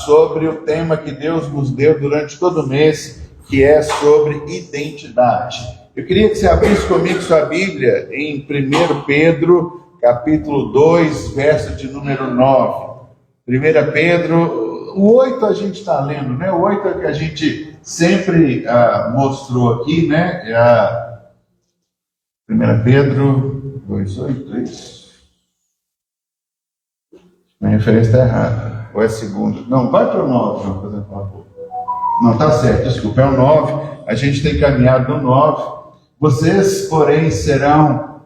[SPEAKER 4] sobre o tema que Deus nos deu durante todo o mês, que é sobre identidade. Eu queria que você abrisse comigo sua Bíblia em 1 Pedro, capítulo 2, verso de número 9. 1 Pedro, o 8 a gente está lendo, O 8 é que a gente sempre mostrou aqui, 1 Pedro 2:8, é isso? A referência está errada. Ou é segundo? Não, vai para o 9, não, fazendo favor. Não, está certo, desculpa, é o 9. A gente tem caminhado no 9. Vocês, porém, são,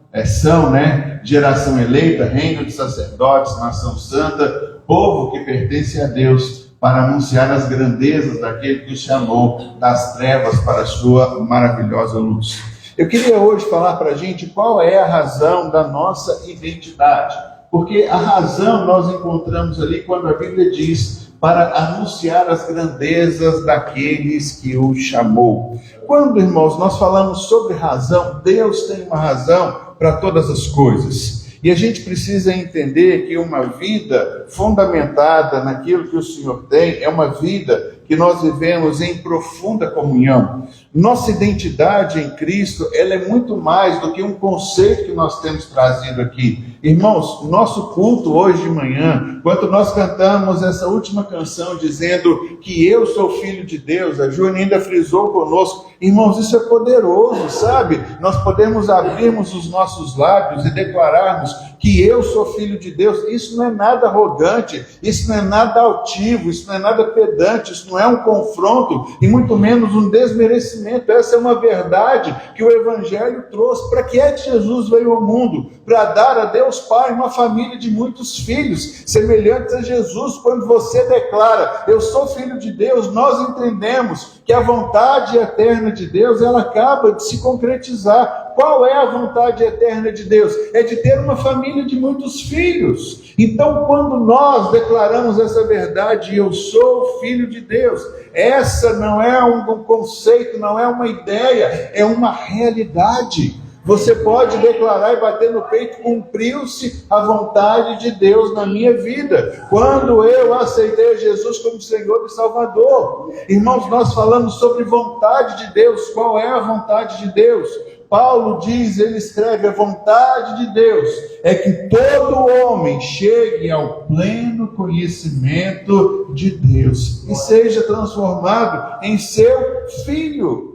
[SPEAKER 4] geração eleita, reino de sacerdotes, nação santa, povo que pertence a Deus, para anunciar as grandezas daquele que os chamou das trevas para a sua maravilhosa luz. Eu queria hoje falar para a gente qual é a razão da nossa identidade. Porque a razão nós encontramos ali quando a Bíblia diz para anunciar as grandezas daqueles que o chamou. Quando, irmãos, nós falamos sobre razão, Deus tem uma razão para todas as coisas. E a gente precisa entender que uma vida fundamentada naquilo que o Senhor tem é uma vida que nós vivemos em profunda comunhão. Nossa identidade em Cristo, ela é muito mais do que um conceito que nós temos trazido aqui. Irmãos, nosso culto hoje de manhã, quando nós cantamos essa última canção dizendo que eu sou filho de Deus, a Júnia ainda frisou conosco, irmãos, isso é poderoso, sabe? Nós podemos abrirmos os nossos lábios e declararmos que eu sou filho de Deus. Isso não é nada arrogante, isso não é nada altivo, isso não é nada pedante, isso não é um confronto e muito menos um desmerecimento. Essa é uma verdade que o Evangelho trouxe. Para que é que Jesus veio ao mundo? Para dar a Deus Pai uma família de muitos filhos semelhantes a Jesus. Quando você declara, eu sou filho de Deus, nós entendemos que a vontade eterna de Deus, ela acaba de se concretizar. Qual é a vontade eterna de Deus? É de ter uma família de muitos filhos. Então, quando nós declaramos essa verdade, eu sou filho de Deus, essa não é um conceito, não é uma ideia, é uma realidade. Você pode declarar e bater no peito: cumpriu-se a vontade de Deus na minha vida, quando eu aceitei Jesus como Senhor e Salvador. Irmãos, nós falamos sobre vontade de Deus. Qual é a vontade de Deus? Paulo diz, ele escreve: a vontade de Deus é que todo homem chegue ao pleno conhecimento de Deus e seja transformado em seu filho.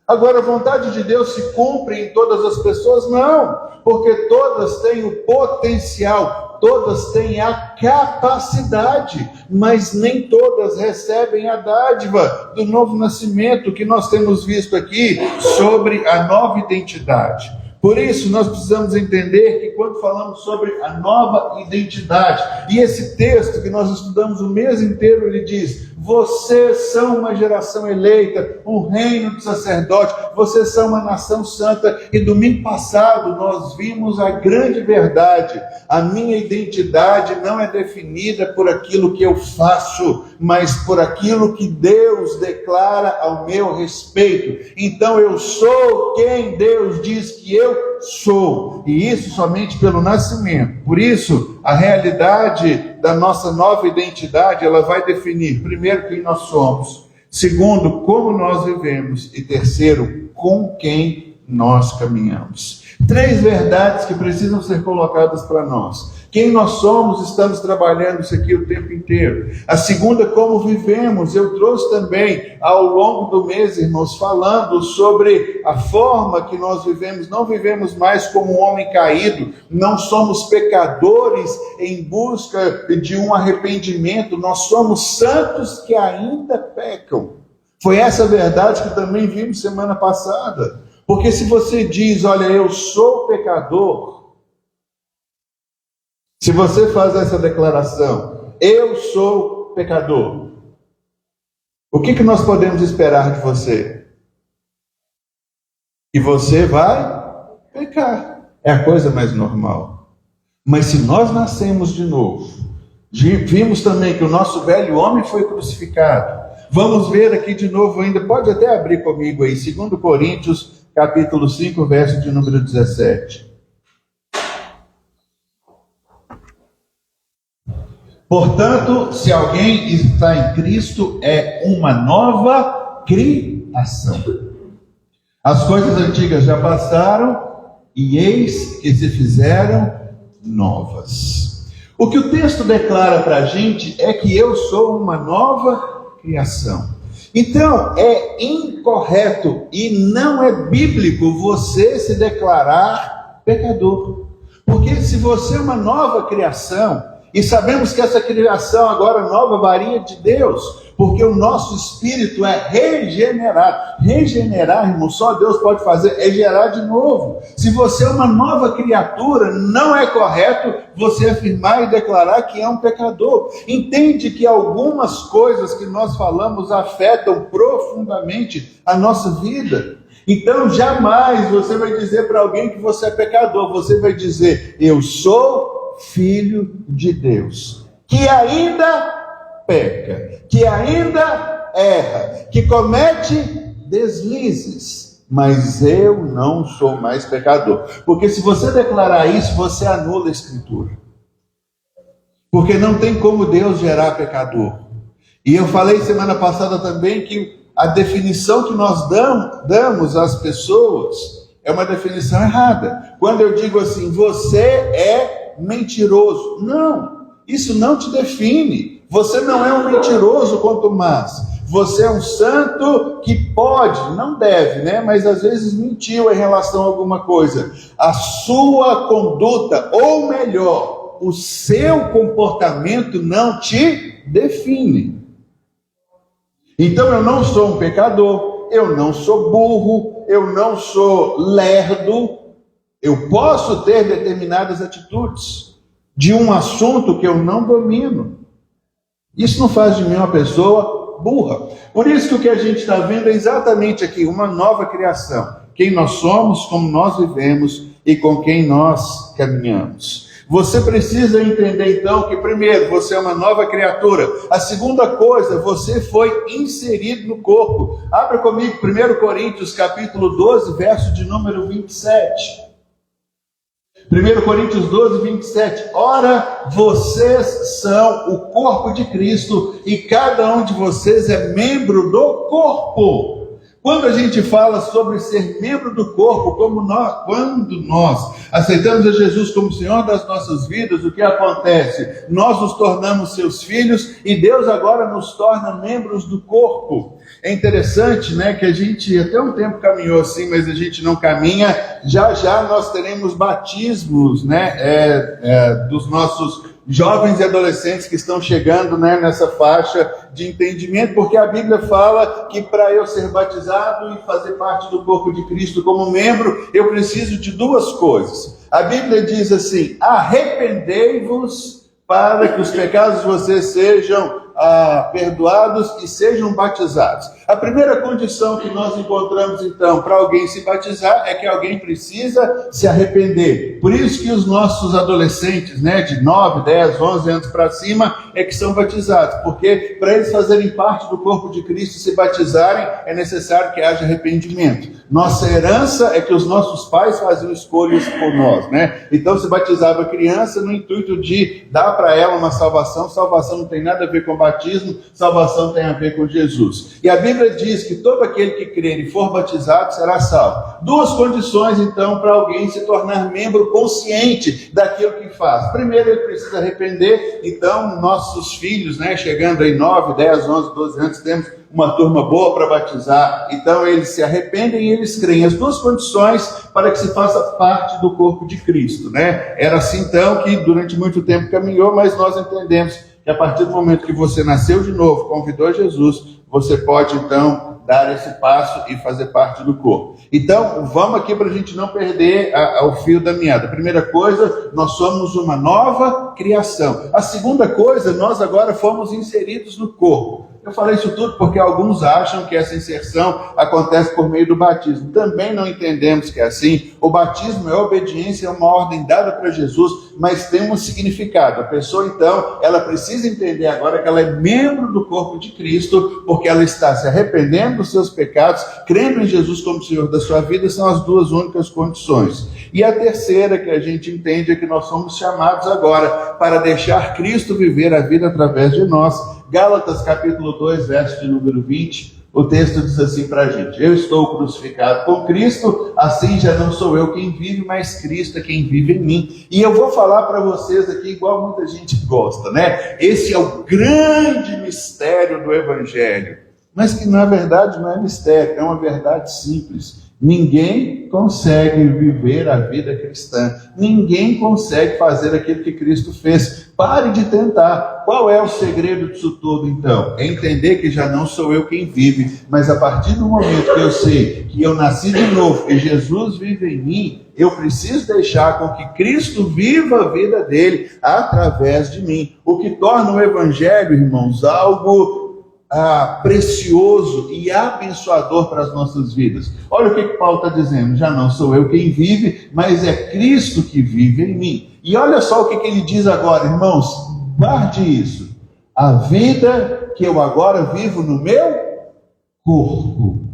[SPEAKER 4] Agora, a vontade de Deus se cumpre em todas as pessoas? Não, porque todas têm o potencial, todas têm a capacidade, mas nem todas recebem a dádiva do novo nascimento que nós temos visto aqui sobre a nova identidade. Por isso, nós precisamos entender que quando falamos sobre a nova identidade, e esse texto que nós estudamos o mês inteiro, ele diz: vocês são uma geração eleita, um reino de sacerdote, vocês são uma nação santa. E domingo passado nós vimos a grande verdade: a minha identidade não é definida por aquilo que eu faço, mas por aquilo que Deus declara ao meu respeito. Então eu sou quem Deus diz que eu sou, e isso somente pelo nascimento. Por isso, a realidade da nossa nova identidade, ela vai definir, primeiro, quem nós somos, segundo, como nós vivemos, e terceiro, com quem nós caminhamos. 3 verdades que precisam ser colocadas para nós. Quem nós somos, estamos trabalhando isso aqui o tempo inteiro. A segunda, como vivemos. Eu trouxe também ao longo do mês, irmãos, falando sobre a forma que nós vivemos. Não vivemos mais como um homem caído, não somos pecadores em busca de um arrependimento, nós somos santos que ainda pecam. Foi essa verdade que também vimos semana passada. Porque se você diz: olha, eu sou pecador, se você faz essa declaração, eu sou pecador, o que nós podemos esperar de você? Que você vai pecar. É a coisa mais normal. Mas se nós nascemos de novo, vimos também que o nosso velho homem foi crucificado. Vamos ver aqui de novo ainda, pode até abrir comigo aí, 2 Coríntios, capítulo 5, verso de número 17. Portanto, se alguém está em Cristo, é uma nova criação. As coisas antigas já passaram, e eis que se fizeram novas. O que o texto declara para a gente é que eu sou uma nova criação. Então, é incorreto e não é bíblico você se declarar pecador. Porque se você é uma nova criação, e sabemos que essa criação agora nova varia de Deus, porque o nosso espírito é regenerado. Regenerar, irmão, só Deus pode fazer, é gerar de novo. Se você é uma nova criatura, não é correto você afirmar e declarar que é um pecador. Entende que algumas coisas que nós falamos afetam profundamente a nossa vida. Então jamais você vai dizer para alguém que você é pecador. Você vai dizer: eu sou filho de Deus, que ainda peca, que ainda erra, que comete deslizes, mas eu não sou mais pecador. Porque se você declarar isso, você anula a Escritura. Porque não tem como Deus gerar pecador. E eu falei semana passada também que a definição que nós damos às pessoas é uma definição errada. Quando eu digo assim: você é mentiroso. Não, isso não te define. Você não é um mentiroso, quanto mais. Você é um santo que pode, não deve, né? Mas às vezes mentiu em relação a alguma coisa. A sua conduta, ou melhor, o seu comportamento não te define. Então eu não sou um pecador, eu não sou burro, eu não sou lerdo. Eu posso ter determinadas atitudes de um assunto que eu não domino. Isso não faz de mim uma pessoa burra. Por isso que o que a gente está vendo é exatamente aqui, uma nova criação. Quem nós somos, como nós vivemos e com quem nós caminhamos. Você precisa entender então que primeiro, você é uma nova criatura. A segunda coisa, você foi inserido no corpo. Abra comigo 1 Coríntios capítulo 12, verso de número 27. 1 Coríntios 12, 27. Ora, vocês são o corpo de Cristo e cada um de vocês é membro do corpo. Quando a gente fala sobre ser membro do corpo, quando nós aceitamos a Jesus como Senhor das nossas vidas, o que acontece? Nós nos tornamos seus filhos e Deus agora nos torna membros do corpo. É interessante, né, que a gente até um tempo caminhou assim, mas a gente não caminha. Já já nós teremos batismos, né, dos nossos jovens e adolescentes que estão chegando, né, nessa faixa de entendimento, porque a Bíblia fala que para eu ser batizado e fazer parte do corpo de Cristo como membro, eu preciso de duas coisas. A Bíblia diz assim: arrependei-vos para que os pecados de vocês sejam perdoados e sejam batizados. A primeira condição que nós encontramos então para alguém se batizar é que alguém precisa se arrepender. Por isso que os nossos adolescentes, né, de 9, 10, 11 anos para cima é que são batizados, porque para eles fazerem parte do corpo de Cristo e se batizarem é necessário que haja arrependimento. Nossa herança é que os nossos pais faziam escolhas por nós, né? Então se batizava a criança no intuito de dar para ela uma salvação. Salvação não tem nada a ver com batismo, salvação tem a ver com Jesus. E a Bíblia diz que todo aquele que crer e for batizado será salvo. Duas condições então para alguém se tornar membro consciente daquilo que faz. Primeiro, ele precisa arrepender. Então nossos filhos, né, chegando aí 9, 10, 11, 12 anos, temos uma turma boa para batizar. Então eles se arrependem e eles creem. As duas condições para que se faça parte do corpo de Cristo, né? Era assim então que durante muito tempo caminhou, mas nós entendemos que a partir do momento que você nasceu de novo, convidou Jesus, você pode então dar esse passo e fazer parte do corpo. Então, vamos aqui para a gente não perder o fio da meada. A primeira coisa, nós somos uma nova criação. A segunda coisa, nós agora fomos inseridos no corpo. Eu falei isso tudo porque alguns acham que essa inserção acontece por meio do batismo. Também não entendemos que é assim. O batismo é obediência, é uma ordem dada para Jesus, mas tem um significado. A pessoa, então, ela precisa entender agora que ela é membro do corpo de Cristo, porque ela está se arrependendo dos seus pecados, crendo em Jesus como Senhor da sua vida. São as duas únicas condições. E a terceira que a gente entende é que nós somos chamados agora para deixar Cristo viver a vida através de nós. Gálatas capítulo 2, verso de número 20, o texto diz assim para a gente: eu estou crucificado com Cristo, assim já não sou eu quem vive, mas Cristo é quem vive em mim. E eu vou falar para vocês aqui, igual muita gente gosta, né? Esse é o grande mistério do Evangelho, mas que na verdade não é mistério, é uma verdade simples. Ninguém consegue viver a vida cristã. Ninguém consegue fazer aquilo que Cristo fez. Pare de tentar. Qual é o segredo disso tudo, então? É entender que já não sou eu quem vive, mas a partir do momento que eu sei que eu nasci de novo, que Jesus vive em mim, eu preciso deixar com que Cristo viva a vida dele através de mim. O que torna o Evangelho, irmãos, algo precioso e abençoador para as nossas vidas. Olha o que Paulo está dizendo: já não sou eu quem vive, mas é Cristo que vive em mim. E olha só o que ele diz agora, irmãos, guarde isso: a vida que eu agora vivo no meu corpo.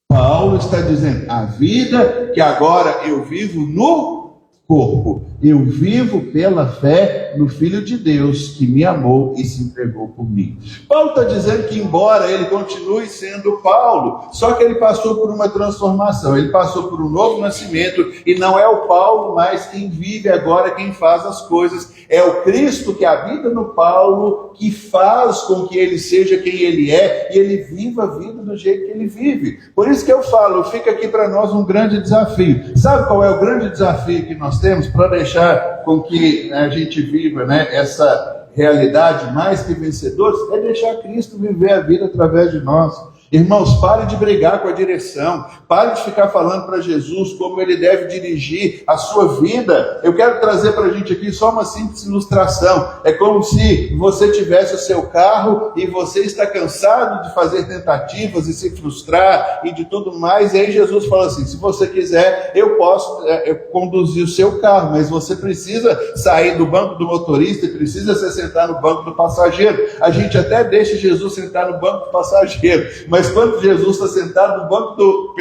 [SPEAKER 4] Paulo está dizendo: a vida que agora eu vivo no corpo, eu vivo pela fé no Filho de Deus que me amou e se entregou por mim. Paulo está dizendo que embora ele continue sendo Paulo, só que ele passou por uma transformação, ele passou por um novo nascimento, e não é o Paulo mais quem vive agora, quem faz as coisas, é o Cristo que habita no Paulo, que faz com que ele seja quem ele é, e ele viva a vida do jeito que ele vive. Por isso que eu falo, fica aqui para nós um grande desafio. Sabe qual é o grande desafio que nós temos para deixar com que a gente viva, né, essa realidade mais que vencedores? É deixar Cristo viver a vida através de nós. Irmãos, pare de brigar com a direção, pare de ficar falando para Jesus como ele deve dirigir a sua vida. Eu quero trazer para a gente aqui só uma simples ilustração. É como se você tivesse o seu carro e você está cansado de fazer tentativas e se frustrar e de tudo mais, e aí Jesus fala assim: se você quiser, eu posso conduzir o seu carro, mas você precisa sair do banco do motorista e precisa se sentar no banco do passageiro. A gente até deixa Jesus sentar no banco do passageiro, mas quando Jesus está sentado no banco do...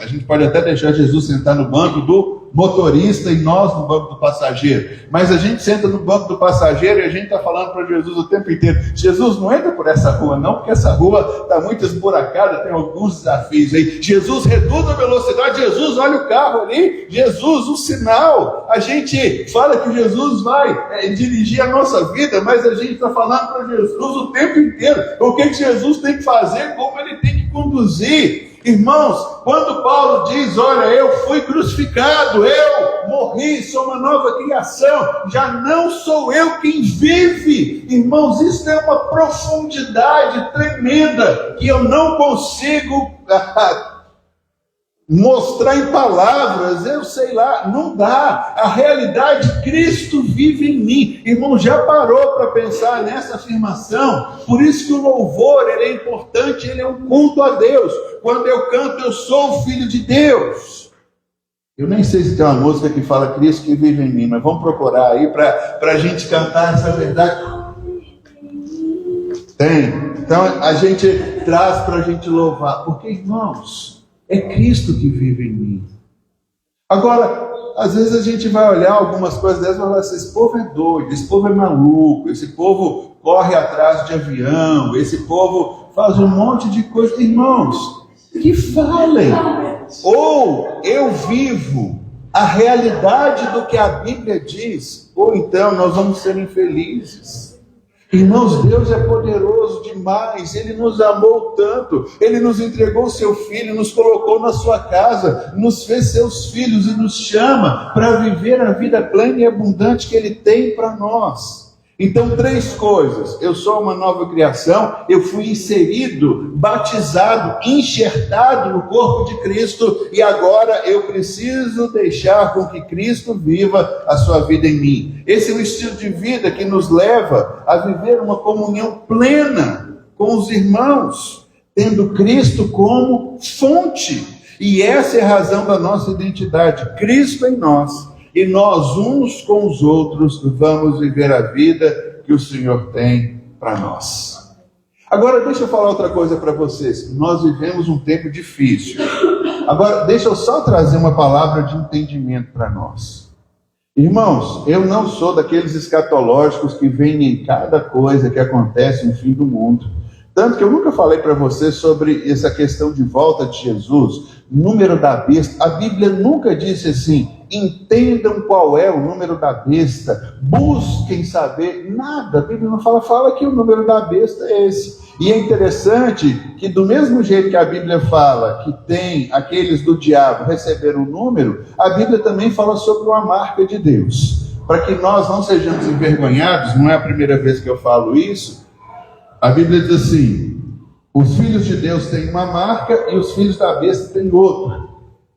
[SPEAKER 4] a gente pode até deixar Jesus sentar no banco do motorista e nós no banco do passageiro. Mas a gente senta no banco do passageiro e a gente está falando para Jesus o tempo inteiro: Jesus, não entra por essa rua não, porque essa rua está muito esburacada, tem alguns desafios aí. Jesus, reduz a velocidade. Jesus, olha o carro ali. Jesus, o sinal. A gente fala que Jesus vai dirigir a nossa vida, mas a gente está falando para Jesus o tempo inteiro o que Jesus tem que fazer, como ele tem que conduzir. Irmãos, quando Paulo diz: olha, eu fui crucificado, eu morri, sou uma nova criação, já não sou eu quem vive. Irmãos, isso é uma profundidade tremenda que eu não consigo mostrar em palavras, eu sei lá, não dá. A realidade, Cristo vive em mim. Irmão, já parou para pensar nessa afirmação? Por isso que o louvor, ele é importante, ele é um culto a Deus. Quando eu canto, eu sou o Filho de Deus. Eu nem sei se tem uma música que fala Cristo que vive em mim, mas vamos procurar aí para a gente cantar essa verdade. Tem. Então a gente traz para a gente louvar, porque, irmãos, é Cristo que vive em mim. Agora, às vezes a gente vai olhar algumas coisas dessas e vai falar assim: esse povo é doido, esse povo é maluco, esse povo corre atrás de avião, esse povo faz um monte de coisa. Irmãos, que falem. Ou eu vivo a realidade do que a Bíblia diz, ou então nós vamos ser infelizes. Irmãos, Deus é poderoso demais, Ele nos amou tanto, Ele nos entregou o seu Filho, nos colocou na sua casa, nos fez seus filhos e nos chama para viver a vida plena e abundante que Ele tem para nós. Então, 3 coisas: eu sou uma nova criação, eu fui inserido, batizado, enxertado no corpo de Cristo, e agora eu preciso deixar com que Cristo viva a sua vida em mim. Esse é o estilo de vida que nos leva a viver uma comunhão plena com os irmãos, tendo Cristo como fonte. E essa é a razão da nossa identidade: Cristo em nós. E nós, uns com os outros, vamos viver a vida que o Senhor tem para nós. Agora, deixa eu falar outra coisa para vocês. Nós vivemos um tempo difícil. Agora, deixa eu só trazer uma palavra de entendimento para nós. Irmãos, eu não sou daqueles escatológicos que veem em cada coisa que acontece no fim do mundo. Tanto que eu nunca falei para vocês sobre essa questão de volta de Jesus, número da besta. A Bíblia nunca disse assim: entendam qual é o número da besta, busquem saber. Nada, a Bíblia não fala que o número da besta é esse. E é interessante que, do mesmo jeito que a Bíblia fala que tem aqueles do diabo receberam um número, a Bíblia também fala sobre uma marca de Deus. Para que nós não sejamos envergonhados, não é a primeira vez que eu falo isso, a Bíblia diz assim: os filhos de Deus têm uma marca e os filhos da besta têm outra.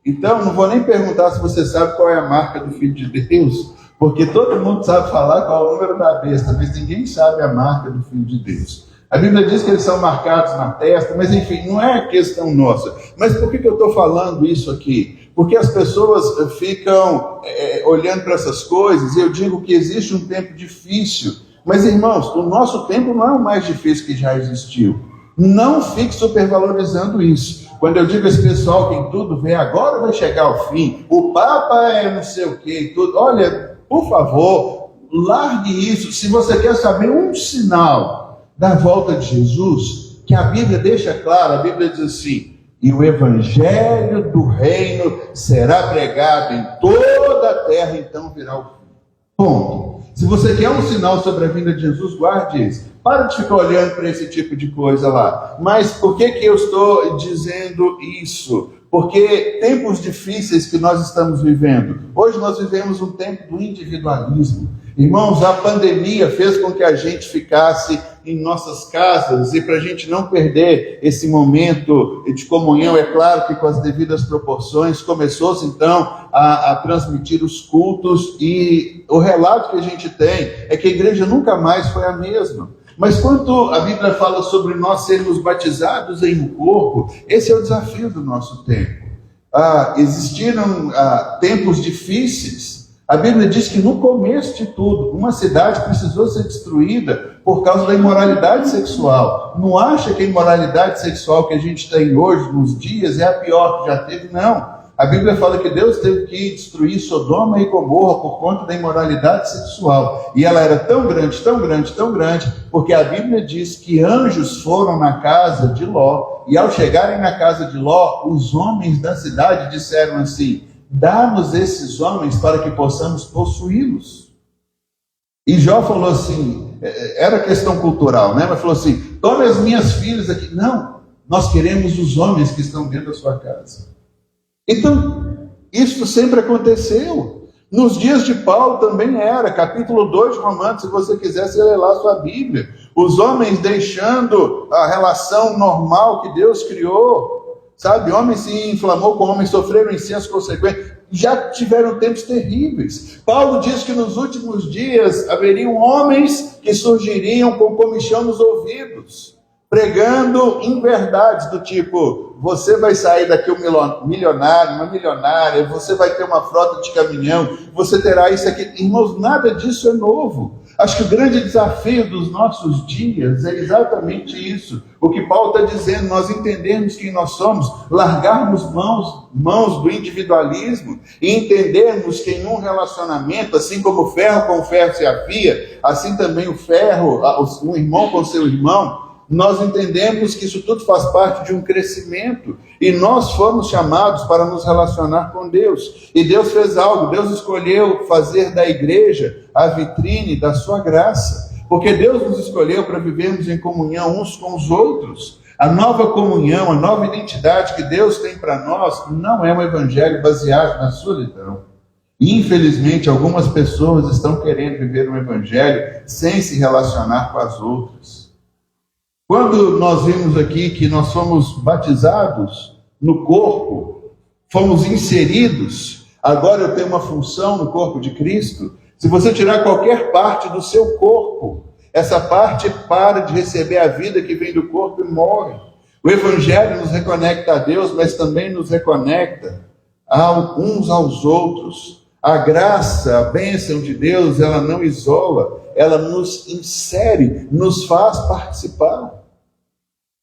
[SPEAKER 4] Então, não vou nem perguntar se você sabe qual é a marca do Filho de Deus, porque todo mundo sabe falar qual é o número da besta, mas ninguém sabe a marca do Filho de Deus. A Bíblia diz que eles são marcados na testa, mas enfim, não é questão nossa. Mas por que eu estou falando isso aqui? Porque as pessoas ficam olhando para essas coisas, e eu digo que existe um tempo difícil. Mas, irmãos, o nosso tempo não é o mais difícil que já existiu. Não fique supervalorizando isso. Quando eu digo esse pessoal que em tudo vem agora vai chegar ao fim, o Papa é não sei o que e tudo. Olha, por favor, largue isso. Se você quer saber um sinal da volta de Jesus, que a Bíblia deixa claro, a Bíblia diz assim: e o evangelho do reino será pregado em toda a terra, então virá o fim. Ponto. Se você quer um sinal sobre a vinda de Jesus, guarde isso. Para de ficar olhando para esse tipo de coisa lá. Mas por que eu estou dizendo isso? Porque tempos difíceis que nós estamos vivendo. Hoje nós vivemos um tempo do individualismo. Irmãos, a pandemia fez com que a gente ficasse em nossas casas, e para a gente não perder esse momento de comunhão, é claro que com as devidas proporções, começou-se então a transmitir os cultos, e o relato que a gente tem é que a igreja nunca mais foi a mesma. Mas quando a Bíblia fala sobre nós sermos batizados em um corpo, esse é o desafio do nosso tempo. Existiram tempos difíceis. A Bíblia diz que no começo de tudo, uma cidade precisou ser destruída por causa da imoralidade sexual. Não acha que a imoralidade sexual que a gente tem hoje, nos dias, é a pior que já teve? Não. A Bíblia fala que Deus teve que destruir Sodoma e Gomorra por conta da imoralidade sexual. E ela era tão grande, tão grande, tão grande, porque a Bíblia diz que anjos foram na casa de Ló, e ao chegarem na casa de Ló, os homens da cidade disseram assim: dá-nos esses homens para que possamos possuí-los. E Jó falou assim, era questão cultural, né? Mas falou assim: tome as minhas filhas aqui. Não, nós queremos os homens que estão dentro da sua casa. Então, isso sempre aconteceu. Nos dias de Paulo também era, capítulo 2 de Romanos, se você quiser, você lê lá a sua Bíblia. Os homens deixando a relação normal que Deus criou, sabe? Homem se inflamou com homem, sofreram em si as consequências. Já tiveram tempos terríveis. Paulo diz que nos últimos dias haveriam homens que surgiriam com comichão nos ouvidos, pregando inverdades do tipo: você vai sair daqui um milionário, uma milionária, você vai ter uma frota de caminhão, você terá isso aqui. Irmãos, nada disso é novo. Acho que o grande desafio dos nossos dias é exatamente isso. O que Paulo está dizendo, nós entendermos quem nós somos, largarmos mãos do individualismo e entendermos que em um relacionamento, assim como o ferro com o ferro se afia, assim também o ferro, um irmão com seu irmão, nós entendemos que isso tudo faz parte de um crescimento, e nós fomos chamados para nos relacionar com Deus, e Deus fez algo. Deus escolheu fazer da igreja a vitrine da sua graça, porque Deus nos escolheu para vivermos em comunhão uns com os outros. A nova comunhão, a nova identidade que Deus tem para nós não é um evangelho baseado na solidão. Infelizmente, algumas pessoas estão querendo viver um evangelho sem se relacionar com as outras. Quando nós vimos aqui que nós fomos batizados no corpo, fomos inseridos, agora eu tenho uma função no corpo de Cristo. Se você tirar qualquer parte do seu corpo, essa parte para de receber a vida que vem do corpo e morre. O Evangelho nos reconecta a Deus, mas também nos reconecta uns aos outros. A graça, a bênção de Deus, ela não isola, ela nos insere, nos faz participar.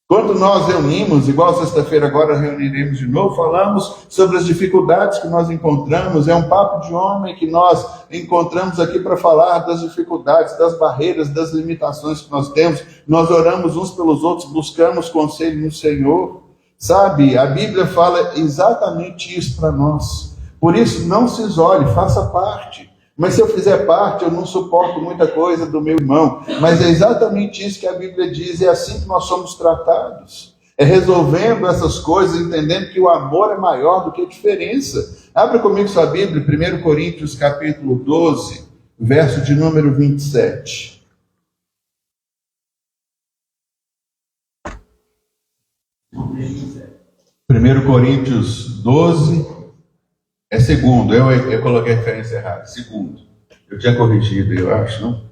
[SPEAKER 4] Quando nós reunimos, igual sexta-feira agora reuniremos de novo, falamos sobre as dificuldades que nós encontramos. É um papo de homem que nós encontramos aqui para falar das dificuldades, das barreiras, das limitações que nós temos. Nós oramos uns pelos outros, buscamos conselho no Senhor. Sabe, a Bíblia fala exatamente isso para nós. Por isso, não se isole, faça parte. Mas se eu fizer parte, eu não suporto muita coisa do meu irmão. Mas é exatamente isso que a Bíblia diz, é assim que nós somos tratados. É resolvendo essas coisas, entendendo que o amor é maior do que a diferença. Abra comigo sua Bíblia, 1 Coríntios capítulo 12, verso de número 27. Primeiro Coríntios 12, é segundo, eu coloquei a referência errada, segundo. Eu tinha corrigido, eu acho, não?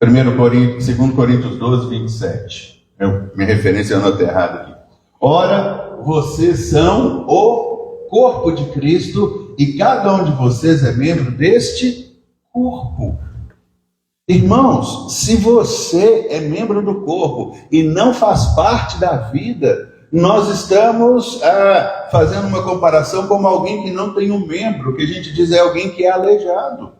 [SPEAKER 4] 2 Coríntios 12, 27. Minha referência eu anotei errado aqui. Ora, vocês são o corpo de Cristo, e cada um de vocês é membro deste corpo. Irmãos, se você é membro do corpo e não faz parte da vida, nós estamos fazendo uma comparação como alguém que não tem um membro, que a gente diz é alguém que é aleijado.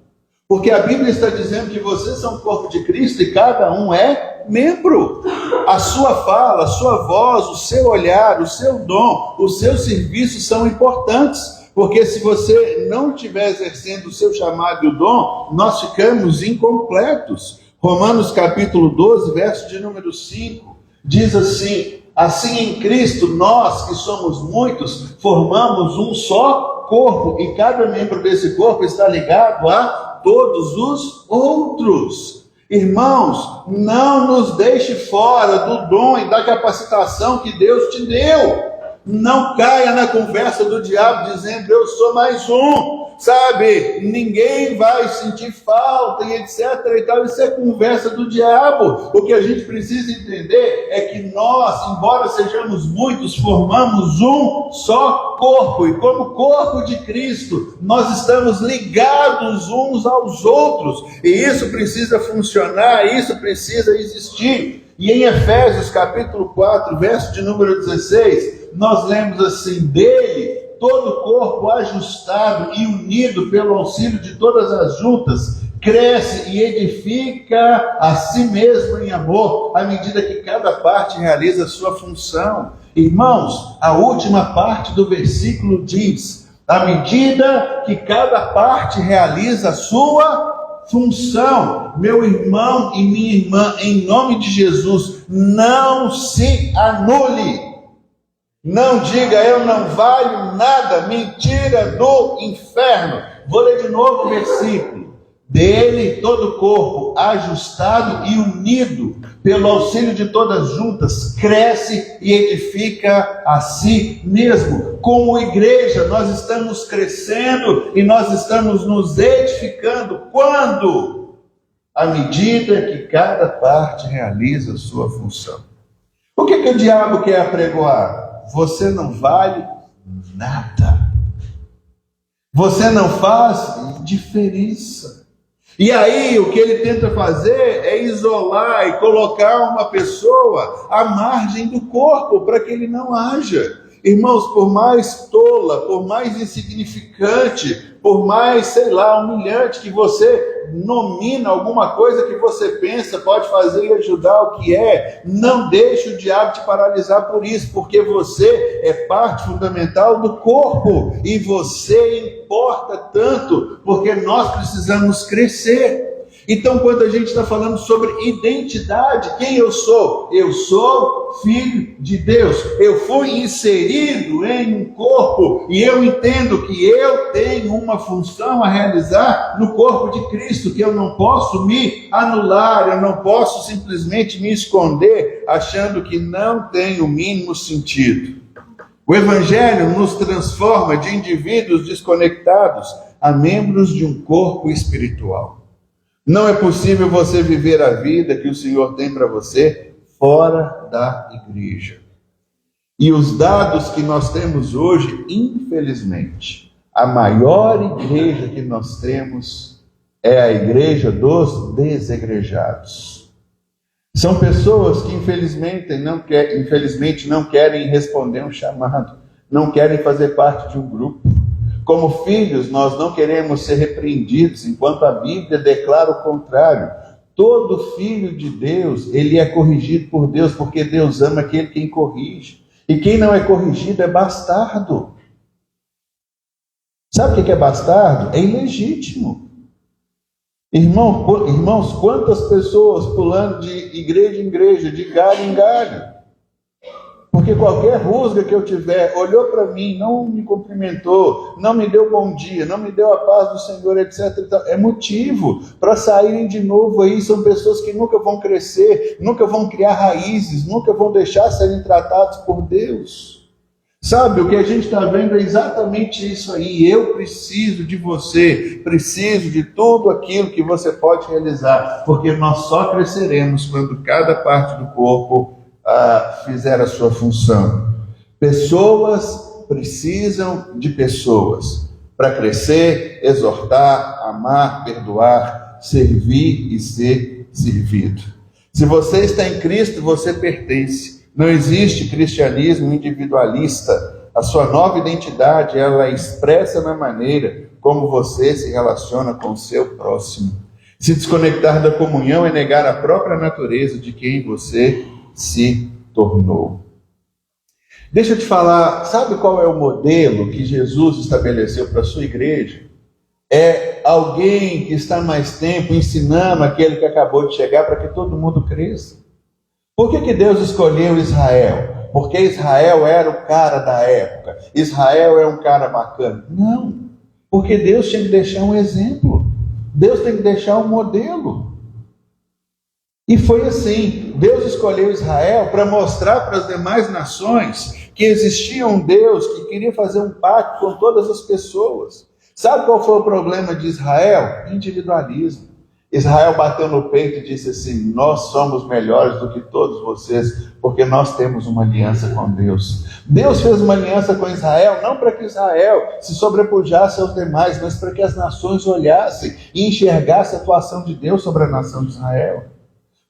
[SPEAKER 4] Porque a Bíblia está dizendo que vocês são o corpo de Cristo e cada um é membro. A sua fala, a sua voz, o seu olhar, o seu dom, os seus serviços são importantes. Porque se você não estiver exercendo o seu chamado e o dom, nós ficamos incompletos. Romanos capítulo 12, verso de número 5, diz assim: Assim em Cristo, nós que somos muitos, formamos um só corpo, e cada membro desse corpo está ligado a todos os outros. Irmãos, não nos deixe fora do dom e da capacitação que Deus te deu. Não caia na conversa do diabo dizendo: eu sou mais um, sabe? Ninguém vai sentir falta e etc e tal. Isso é conversa do diabo. O que a gente precisa entender é que nós, embora sejamos muitos, formamos um só corpo. E como corpo de Cristo, nós estamos ligados uns aos outros. E isso precisa funcionar, isso precisa existir. E em Efésios capítulo 4, verso de número 16, nós lemos assim: dele, todo o corpo ajustado e unido pelo auxílio de todas as juntas, cresce e edifica a si mesmo em amor, à medida que cada parte realiza a sua função. Irmãos, a última parte do versículo diz: à medida que cada parte realiza a sua função. Meu irmão e minha irmã, em nome de Jesus, não se anule. Não diga: eu não valho nada. Mentira do inferno. Vou ler de novo o versículo. Dele todo o corpo, ajustado e unido pelo auxílio de todas juntas, cresce e edifica a si mesmo. Como igreja, nós estamos crescendo e nós estamos nos edificando. Quando? À medida que cada parte realiza a sua função. O que o diabo quer apregoar? Você não vale nada. Você não faz diferença. E aí o que ele tenta fazer é isolar e colocar uma pessoa à margem do corpo para que ele não haja. Irmãos, por mais tola, por mais insignificante, por mais, humilhante que você nomina alguma coisa que você pensa pode fazer e ajudar o que é, não deixe o diabo te paralisar por isso, porque você é parte fundamental do corpo e você importa tanto, porque nós precisamos crescer. Então, quando a gente está falando sobre identidade, quem eu sou? Eu sou filho de Deus. Eu fui inserido em um corpo e eu entendo que eu tenho uma função a realizar no corpo de Cristo, que eu não posso me anular, eu não posso simplesmente me esconder achando que não tem o mínimo sentido. O Evangelho nos transforma de indivíduos desconectados a membros de um corpo espiritual. Não é possível você viver a vida que o Senhor tem para você fora da igreja. E os dados que nós temos hoje, infelizmente, a maior igreja que nós temos é a igreja dos desigrejados. São pessoas que infelizmente não querem responder um chamado, não querem fazer parte de um grupo. Como filhos, nós não queremos ser repreendidos, enquanto a Bíblia declara o contrário. Todo filho de Deus, ele é corrigido por Deus, porque Deus ama aquele quem corrige. E quem não é corrigido é bastardo. Sabe o que é bastardo? É ilegítimo. Irmãos, quantas pessoas pulando de igreja em igreja, de galho em galho? Porque qualquer rusga que eu tiver, olhou para mim, não me cumprimentou, não me deu bom dia, não me deu a paz do Senhor, etc. É motivo para saírem de novo aí. São pessoas que nunca vão crescer, nunca vão criar raízes, nunca vão deixar serem tratados por Deus. Sabe, o que a gente está vendo é exatamente isso aí. Eu preciso de você, preciso de tudo aquilo que você pode realizar, porque nós só cresceremos quando cada parte do corpo fizer a sua função. Pessoas precisam de pessoas para crescer, exortar, amar, perdoar, servir e ser servido. Se você está em Cristo, você pertence. Não existe cristianismo individualista. A sua nova identidade, ela é expressa na maneira como você se relaciona com o seu próximo. Se desconectar da comunhão é negar a própria natureza de quem você se tornou. Deixa eu te falar, sabe qual é o modelo que Jesus estabeleceu para a sua igreja? É alguém que está mais tempo ensinando aquele que acabou de chegar para que todo mundo cresça. Por que Deus escolheu Israel? porque Israel era o cara da época, Israel é um cara bacana. Não, porque Deus tinha que deixar um exemplo, Deus tem que deixar um modelo. E foi assim, Deus escolheu Israel para mostrar para as demais nações que existia um Deus que queria fazer um pacto com todas as pessoas. Sabe qual foi o problema de Israel? Individualismo. Israel bateu no peito e disse assim: nós somos melhores do que todos vocês, porque nós temos uma aliança com Deus. Deus fez uma aliança com Israel, não para que Israel se sobrepujasse aos demais, mas para que as nações olhassem e enxergassem a atuação de Deus sobre a nação de Israel.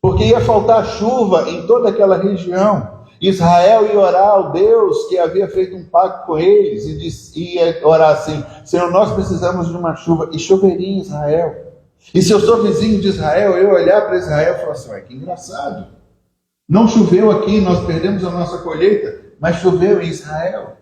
[SPEAKER 4] Porque ia faltar chuva em toda aquela região. Israel ia orar ao Deus que havia feito um pacto com eles e ia orar assim: Senhor, nós precisamos de uma chuva, e choveria em Israel. E se eu sou vizinho de Israel, eu olhar para Israel e falar assim: que engraçado, não choveu aqui, nós perdemos a nossa colheita, mas choveu em Israel.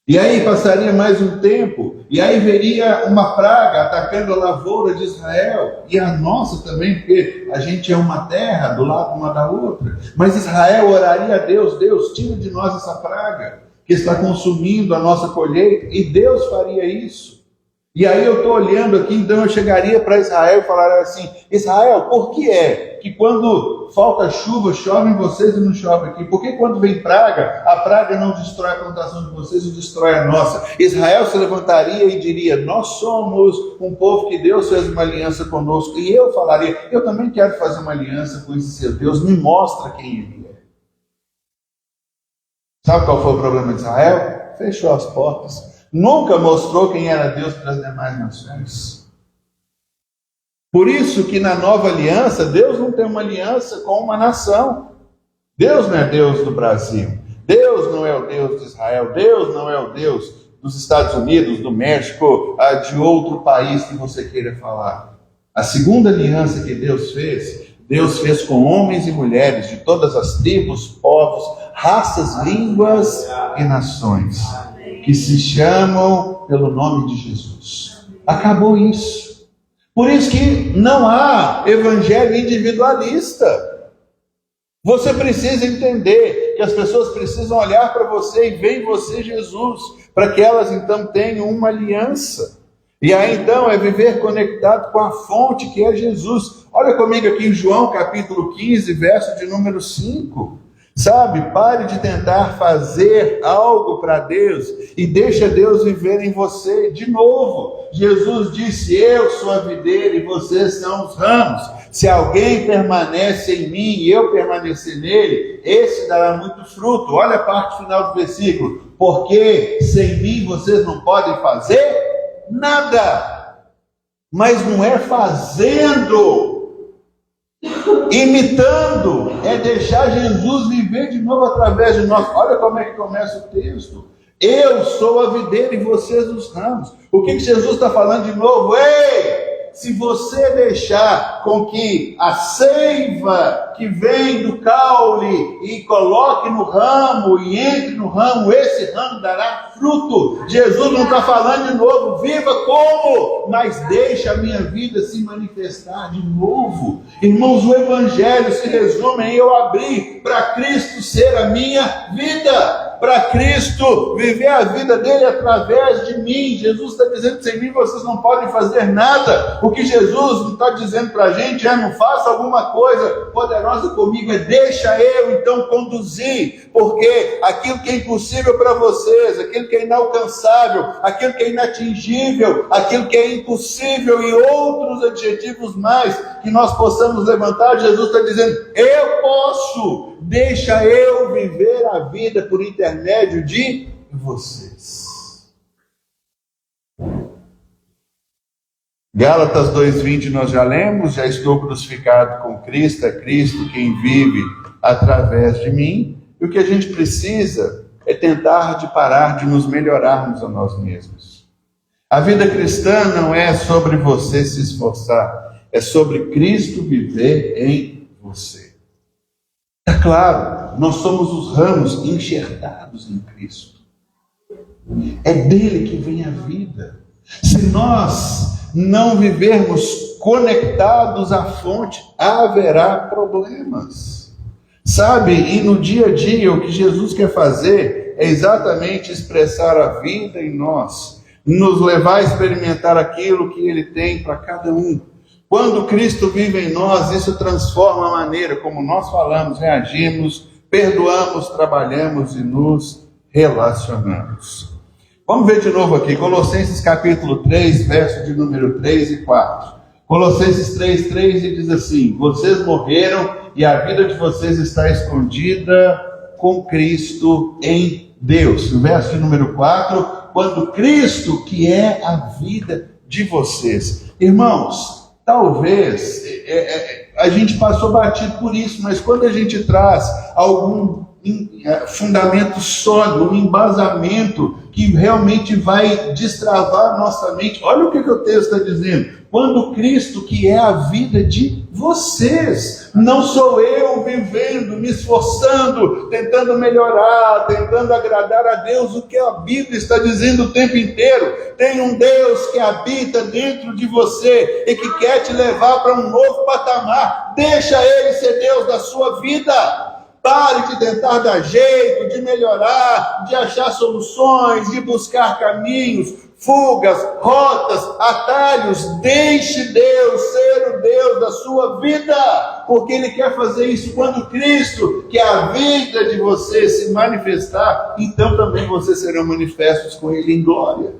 [SPEAKER 4] E aí passaria mais um tempo, e aí veria uma praga atacando a lavoura de Israel, e a nossa também, porque a gente é uma terra do lado uma da outra. Mas Israel oraria a Deus: Deus, tira de nós essa praga que está consumindo a nossa colheita, e Deus faria isso. E aí eu estou olhando aqui, então eu chegaria para Israel e falaria assim: Israel, por que é que quando falta chuva, chove em vocês e não chove aqui? Por que quando vem praga, a praga não destrói a plantação de vocês e destrói a nossa? Israel se levantaria e diria: nós somos um povo que Deus fez uma aliança conosco. E eu falaria: eu também quero fazer uma aliança com esse seu Deus, me mostra quem ele é. Sabe qual foi o problema de Israel? Fechou as portas. Nunca mostrou quem era Deus para as demais nações. Por isso que na nova aliança, Deus não tem uma aliança com uma nação. Deus não é Deus do Brasil. Deus não é o Deus de Israel. Deus não é o Deus dos Estados Unidos, do México, de outro país que você queira falar. A segunda aliança que Deus fez com homens e mulheres de todas as tribos, povos, raças, línguas e nações, que se chamam pelo nome de Jesus. Acabou isso. Por isso que não há evangelho individualista. Você precisa entender que as pessoas precisam olhar para você e ver em você Jesus, para que elas então tenham uma aliança. E aí então é viver conectado com a fonte que é Jesus. Olha comigo aqui em João capítulo 15, verso de número 5. Sabe, pare de tentar fazer algo para Deus e deixa Deus viver em você. De novo, Jesus disse: eu sou a videira e vocês são os ramos. Se alguém permanece em mim e eu permanecer nele, esse dará muito fruto. Olha a parte final do versículo: porque sem mim vocês não podem fazer nada. Mas não é fazendo, imitando, é deixar Jesus viver de novo através de nós. Olha como é que começa o texto: eu sou a videira e vocês os ramos. O que Jesus está falando de novo? Ei, se você deixar com que a seiva que vem do caule e coloque no ramo e entre no ramo, esse ramo dará fruto. Jesus não está falando de novo: viva como? Mas deixa a minha vida se manifestar de novo. Irmãos, o evangelho se resume em eu abrir para Cristo ser a minha vida, para Cristo viver a vida dele através de mim. Jesus está dizendo que sem mim vocês não podem fazer nada. O que Jesus não está dizendo para a gente é: não faça alguma coisa poderosa comigo, é deixa eu então conduzir, porque aquilo que é impossível para vocês, aquilo que é inalcançável, aquilo que é inatingível, aquilo que é impossível e outros adjetivos mais que nós possamos levantar, Jesus está dizendo: eu posso, deixa eu viver a vida por intermédio de vocês. Gálatas 2:20 nós já lemos: já estou crucificado com Cristo, é Cristo quem vive através de mim. E o que a gente precisa é tentar de parar de nos melhorarmos a nós mesmos. A vida cristã não é sobre você se esforçar, é sobre Cristo viver em você. É claro, nós somos os ramos enxertados em Cristo. É dele que vem a vida. Se nós não vivermos conectados à fonte, haverá problemas. Sabe, e no dia a dia o que Jesus quer fazer é exatamente expressar a vida em nós, nos levar a experimentar aquilo que Ele tem para cada um. Quando Cristo vive em nós, isso transforma a maneira como nós falamos, reagimos, perdoamos, trabalhamos e nos relacionamos. Vamos ver de novo aqui, Colossenses capítulo 3, verso de número 3 e 4. Colossenses 3, 3 e diz assim: vocês morreram e a vida de vocês está escondida com Cristo em Deus. No verso de número 4, quando Cristo, que é a vida de vocês. Irmãos, talvez a gente passou batido por isso, mas quando a gente traz algum fundamento sólido, um embasamento que realmente vai destravar nossa mente, olha o que o texto está dizendo. Quando Cristo, que é a vida de vocês, não sou eu vivendo, me esforçando, tentando melhorar, tentando agradar a Deus, o que a Bíblia está dizendo o tempo inteiro. Tem um Deus que habita dentro de você e que quer te levar para um novo patamar. Deixa Ele ser Deus da sua vida. Pare de tentar dar jeito, de melhorar, de achar soluções, de buscar caminhos, fugas, rotas, atalhos. Deixe Deus ser o Deus da sua vida, porque Ele quer fazer isso. Quando Cristo, que é a vida de você, se manifestar, então também vocês serão manifestos com Ele em glória.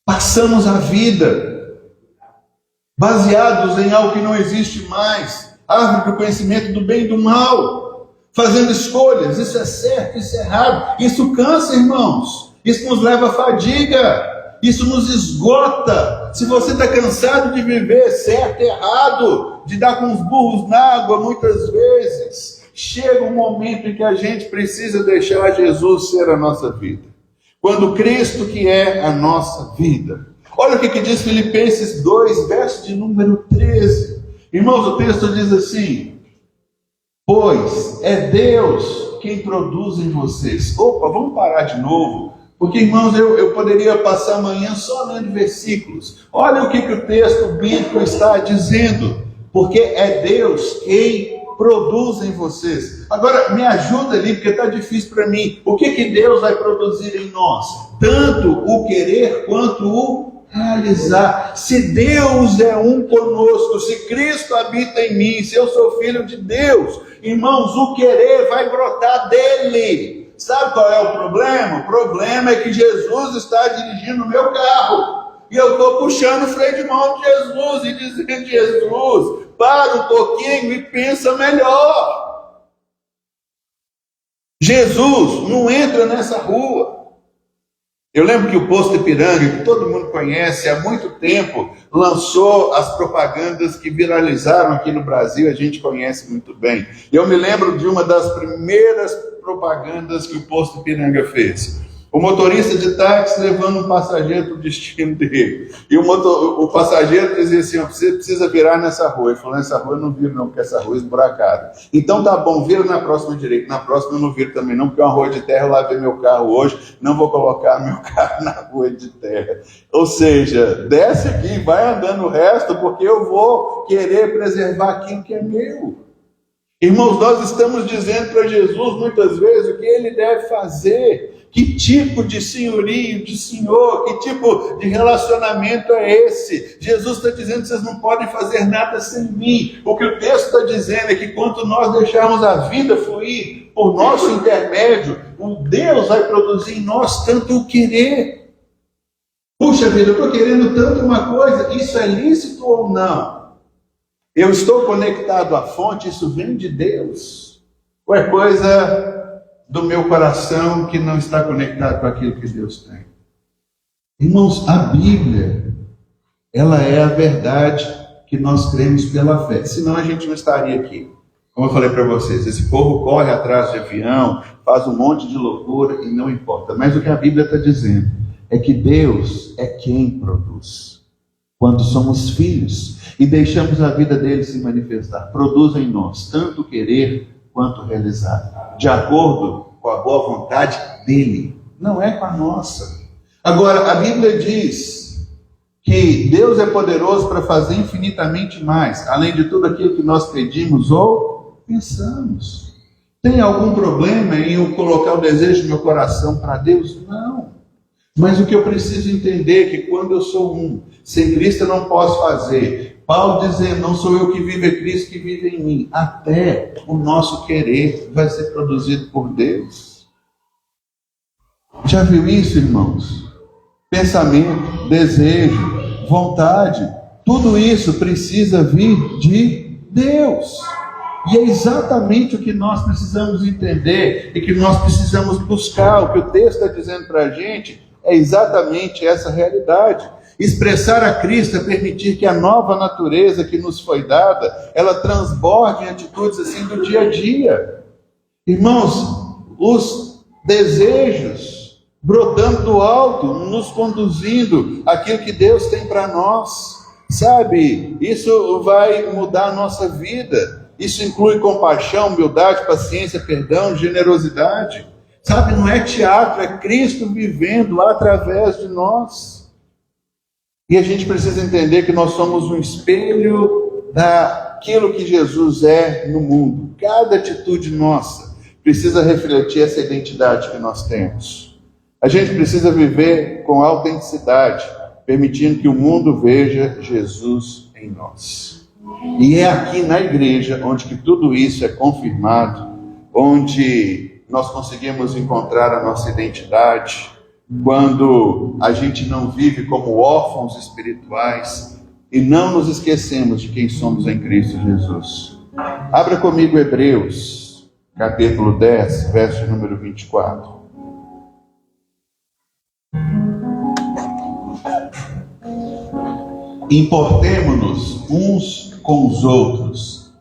[SPEAKER 4] Passamos a vida baseados em algo que não existe mais, árvore do conhecimento do bem e do mal, fazendo escolhas, isso é certo, isso é errado, isso cansa, irmãos, isso nos leva à fadiga, isso nos esgota. Se você está cansado de viver certo e errado, de dar com os burros na água muitas vezes, chega um momento em que a gente precisa deixar Jesus ser a nossa vida, quando Cristo, que é a nossa vida. Olha o que diz Filipenses 2, verso de número 13. Irmãos, o texto diz assim: pois é Deus quem produz em vocês. Opa, vamos parar de novo, porque, irmãos, eu poderia passar amanhã só lendo versículos. Olha o que o texto bíblico está dizendo, porque é Deus quem produz em vocês. Agora, me ajuda ali, porque está difícil para mim. O que Deus vai produzir em nós? Tanto o querer quanto o realizar. Se Deus é um conosco, se Cristo habita em mim, se eu sou filho de Deus, irmãos, o querer vai brotar dele. Sabe qual é o problema? O problema é que Jesus está dirigindo o meu carro e eu estou puxando o freio de mão de Jesus e dizendo: Jesus, para um pouquinho e pensa melhor. Jesus não entra nessa rua. Eu lembro que o Posto Ipiranga, que todo mundo conhece, há muito tempo lançou as propagandas que viralizaram aqui no Brasil, a gente conhece muito bem. Eu me lembro de uma das primeiras propagandas que o Posto Ipiranga fez. O motorista de táxi levando um passageiro para o destino dele. E o passageiro dizia assim: você precisa virar nessa rua. Ele falou: nessa rua eu não viro não, porque essa rua é esburacada. Então tá bom, vira na próxima direita. Na próxima eu não viro também não, porque é uma rua de terra, eu lavei meu carro hoje, não vou colocar meu carro na rua de terra. Ou seja, desce aqui, vai andando o resto, porque eu vou querer preservar aquilo que é meu. Irmãos, nós estamos dizendo para Jesus muitas vezes o que Ele deve fazer. Que tipo de senhorio, de senhor, que tipo de relacionamento é esse? Jesus está dizendo que vocês não podem fazer nada sem mim. O que o texto está dizendo é que quando nós deixarmos a vida fluir por nosso intermédio, o Deus vai produzir em nós tanto o querer. Puxa vida, eu estou querendo tanto uma coisa, isso é lícito ou não? Eu estou conectado à fonte, isso vem de Deus? Ou é coisa do meu coração que não está conectado com aquilo que Deus tem? Irmãos, a Bíblia, ela é a verdade que nós cremos pela fé, senão a gente não estaria aqui. Como eu falei para vocês, esse povo corre atrás de avião, faz um monte de loucura e não importa. Mas o que a Bíblia está dizendo é que Deus é quem produz. Quando somos filhos e deixamos a vida dele se manifestar, produz em nós tanto querer quanto realizar, de acordo com a boa vontade dele, não é com a nossa. Agora, a Bíblia diz que Deus é poderoso para fazer infinitamente mais, além de tudo aquilo que nós pedimos ou Pensamos. Tem algum problema em eu colocar o desejo do meu coração para Deus? Não. Mas o que eu preciso entender é que quando eu sou sem Cristo eu não posso fazer. Paulo dizendo, não sou eu que vivo, é Cristo que vive em mim. Até o nosso querer vai ser produzido por Deus. Já viu isso, irmãos? Pensamento, desejo, vontade, tudo isso precisa vir de Deus. E é exatamente o que nós precisamos entender e que nós precisamos buscar. O que o texto está dizendo para a gente é exatamente essa realidade. Expressar a Cristo é permitir que a nova natureza que nos foi dada, ela transborde em atitudes assim do dia a dia. Irmãos, os desejos brotando do alto, nos conduzindo àquilo que Deus tem para nós. Sabe, isso vai mudar a nossa vida. Isso inclui compaixão, humildade, paciência, perdão, generosidade. Sabe, não é teatro, é Cristo vivendo através de nós. E a gente precisa entender que nós somos um espelho daquilo que Jesus é no mundo. Cada atitude nossa precisa refletir essa identidade que nós temos. A gente precisa viver com autenticidade, permitindo que o mundo veja Jesus em nós. E é aqui na igreja onde que tudo isso é confirmado, onde nós conseguimos encontrar a nossa identidade, quando a gente não vive como órfãos espirituais e não nos esquecemos de quem somos em Cristo Jesus. Abra comigo Hebreus, capítulo 10, verso número 24. Importemo-nos uns com os outros,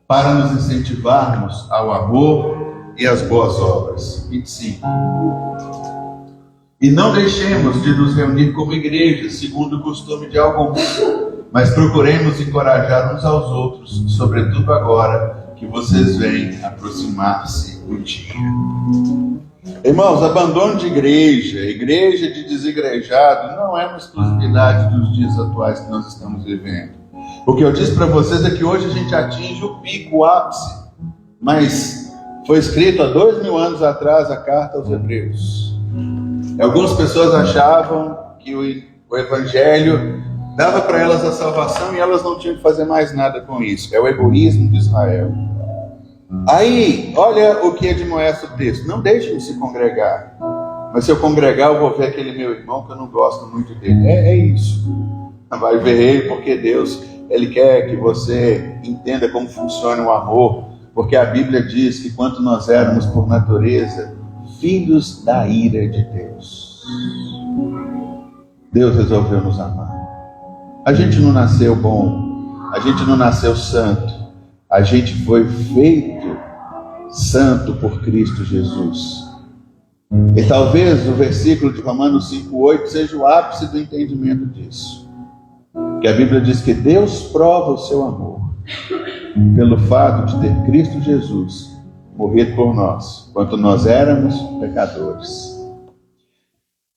[SPEAKER 4] para nos incentivarmos ao amor e às boas obras. 25. E não deixemos de nos reunir como igreja, segundo o costume de alguns, mas procuremos encorajar uns aos outros, sobretudo agora que vocês veem aproximar-se o dia. Irmãos, abandono de igreja de desigrejado, não é uma exclusividade dos dias atuais que nós estamos vivendo. O que eu disse para vocês é que hoje a gente atinge o pico, o ápice, mas foi escrito há 2000 anos atrás a carta aos Hebreus. Algumas pessoas achavam que o Evangelho dava para elas a salvação e elas não tinham que fazer mais nada com isso. É o egoísmo de Israel. Aí, olha o que admoesta o texto. Não deixem de se congregar. Mas se eu congregar, eu vou ver aquele meu irmão que eu não gosto muito dele. É isso. Vai ver ele porque Deus, Ele quer que você entenda como funciona o amor. Porque a Bíblia diz que quanto nós éramos por natureza filhos da ira de Deus, Deus resolveu nos amar. A gente não nasceu bom, a gente não nasceu santo, a gente foi feito santo por Cristo Jesus. E talvez o versículo de Romanos 5,8 seja o ápice do entendimento disso. Que a Bíblia diz que Deus prova o seu amor pelo fato de ter Cristo Jesus morrido por nós, quando nós éramos pecadores.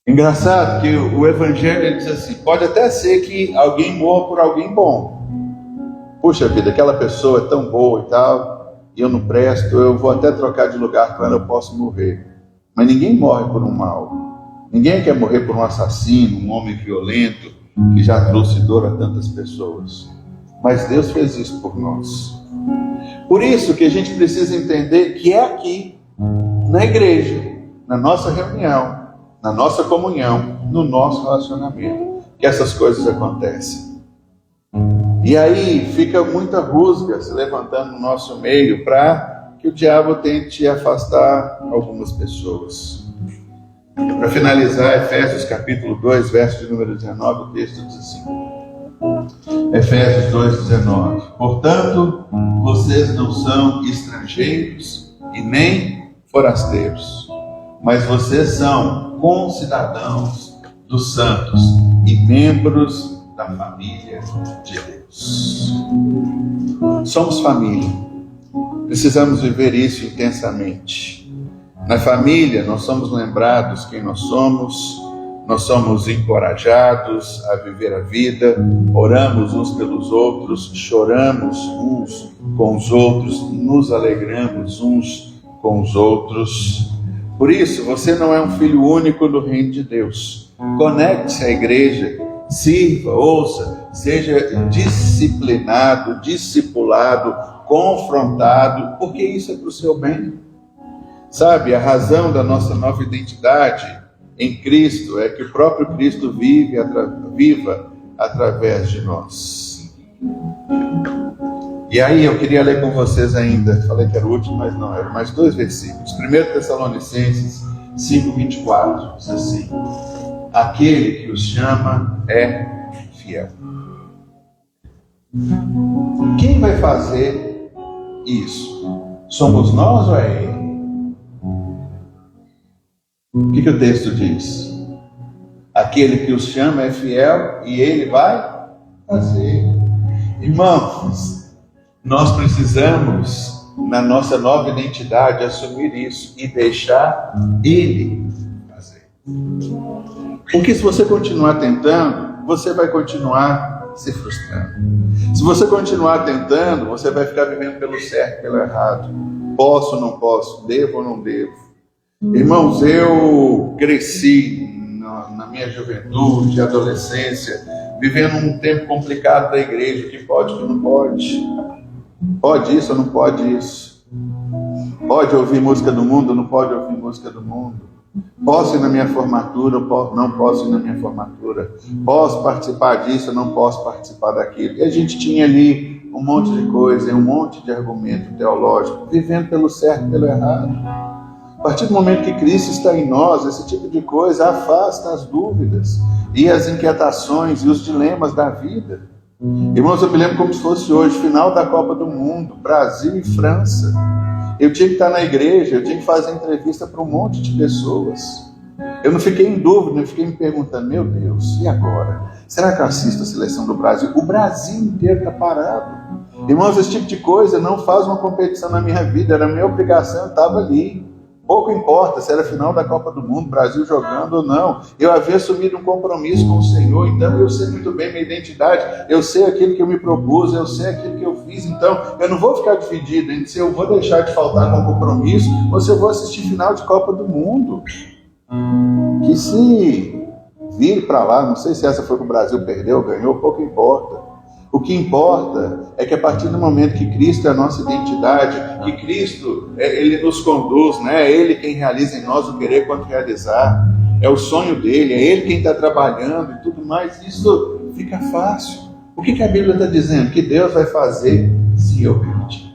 [SPEAKER 4] Engraçado que o Evangelho diz assim, pode até ser que alguém morra por alguém bom. Puxa vida, aquela pessoa é tão boa e tal, e eu não presto, eu vou até trocar de lugar com ela, eu posso morrer. Mas ninguém morre por um mal. Ninguém quer morrer por um assassino, um homem violento, que já trouxe dor a tantas pessoas. Mas Deus fez isso por nós. Por isso que a gente precisa entender que é aqui, na igreja, na nossa reunião, na nossa comunhão, no nosso relacionamento, que essas coisas acontecem. E aí fica muita rusga se levantando no nosso meio para que o diabo tente afastar algumas pessoas. Para finalizar, Efésios capítulo 2, verso de número 19, o texto diz assim. Efésios 2,19. Portanto, vocês não são estrangeiros e nem forasteiros, mas vocês são concidadãos dos santos e membros da família de Deus. Somos família. Precisamos viver isso intensamente. Na família, nós somos lembrados quem nós somos. nós somos encorajados a viver a vida, oramos uns pelos outros, choramos uns com os outros, nos alegramos uns com os outros. Por isso, você não é um filho único no reino de Deus. Conecte-se à igreja, sirva, ouça, seja disciplinado, discipulado, confrontado, porque isso é para o seu bem. Sabe, a razão da nossa nova identidade em Cristo é que o próprio Cristo viva através de nós. E aí eu queria ler com vocês ainda, falei que era o último, mas não, eram mais 2 versículos. 1 Tessalonicenses 5:24, diz assim: aquele que os chama é fiel. Quem vai fazer isso? Somos nós ou é Ele? O que o texto diz? Aquele que os chama é fiel e Ele vai fazer. Irmãos, nós precisamos, na nossa nova identidade, assumir isso e deixar Ele fazer. Porque se você continuar tentando, você vai continuar se frustrando. Se você continuar tentando, você vai ficar vivendo pelo certo e pelo errado. Posso ou não posso? Devo ou não devo? Irmãos, eu cresci na minha juventude, adolescência, vivendo um tempo complicado da igreja, que pode, que não pode. Pode isso ou não pode isso? Pode ouvir música do mundo ou não pode ouvir música do mundo? Posso ir na minha formatura ou não posso ir na minha formatura? Posso participar disso ou não posso participar daquilo? E a gente tinha ali um monte de coisa, um monte de argumento teológico, vivendo pelo certo e pelo errado. A partir do momento que Cristo está em nós, esse tipo de coisa afasta as dúvidas e as inquietações e os dilemas da vida. Irmãos, eu me lembro como se fosse hoje, final da Copa do Mundo, Brasil e França. Eu tinha que estar na igreja, eu tinha que fazer entrevista para um monte de pessoas. Eu não fiquei em dúvida, não fiquei me perguntando, meu Deus, e agora? Será que eu assisto a seleção do Brasil? O Brasil inteiro está parado. Irmãos, esse tipo de coisa não faz uma competição na minha vida, era minha obrigação, eu estava ali. Pouco importa se era final da Copa do Mundo, Brasil jogando ou não. Eu havia assumido um compromisso com o Senhor, então eu sei muito bem minha identidade, eu sei aquilo que eu me propus, eu sei aquilo que eu fiz, então eu não vou ficar dividido entre se eu vou deixar de faltar com compromisso ou se eu vou assistir final de Copa do Mundo. Que se vir para lá, não sei se essa foi que o Brasil perdeu ou ganhou, pouco importa. O que importa é que a partir do momento que Cristo é a nossa identidade, que Cristo, Ele nos conduz, né? É Ele quem realiza em nós o querer quanto realizar, é o sonho dEle, é Ele quem está trabalhando e tudo mais, isso fica fácil. O que a Bíblia está dizendo? Que Deus vai fazer se eu permitir.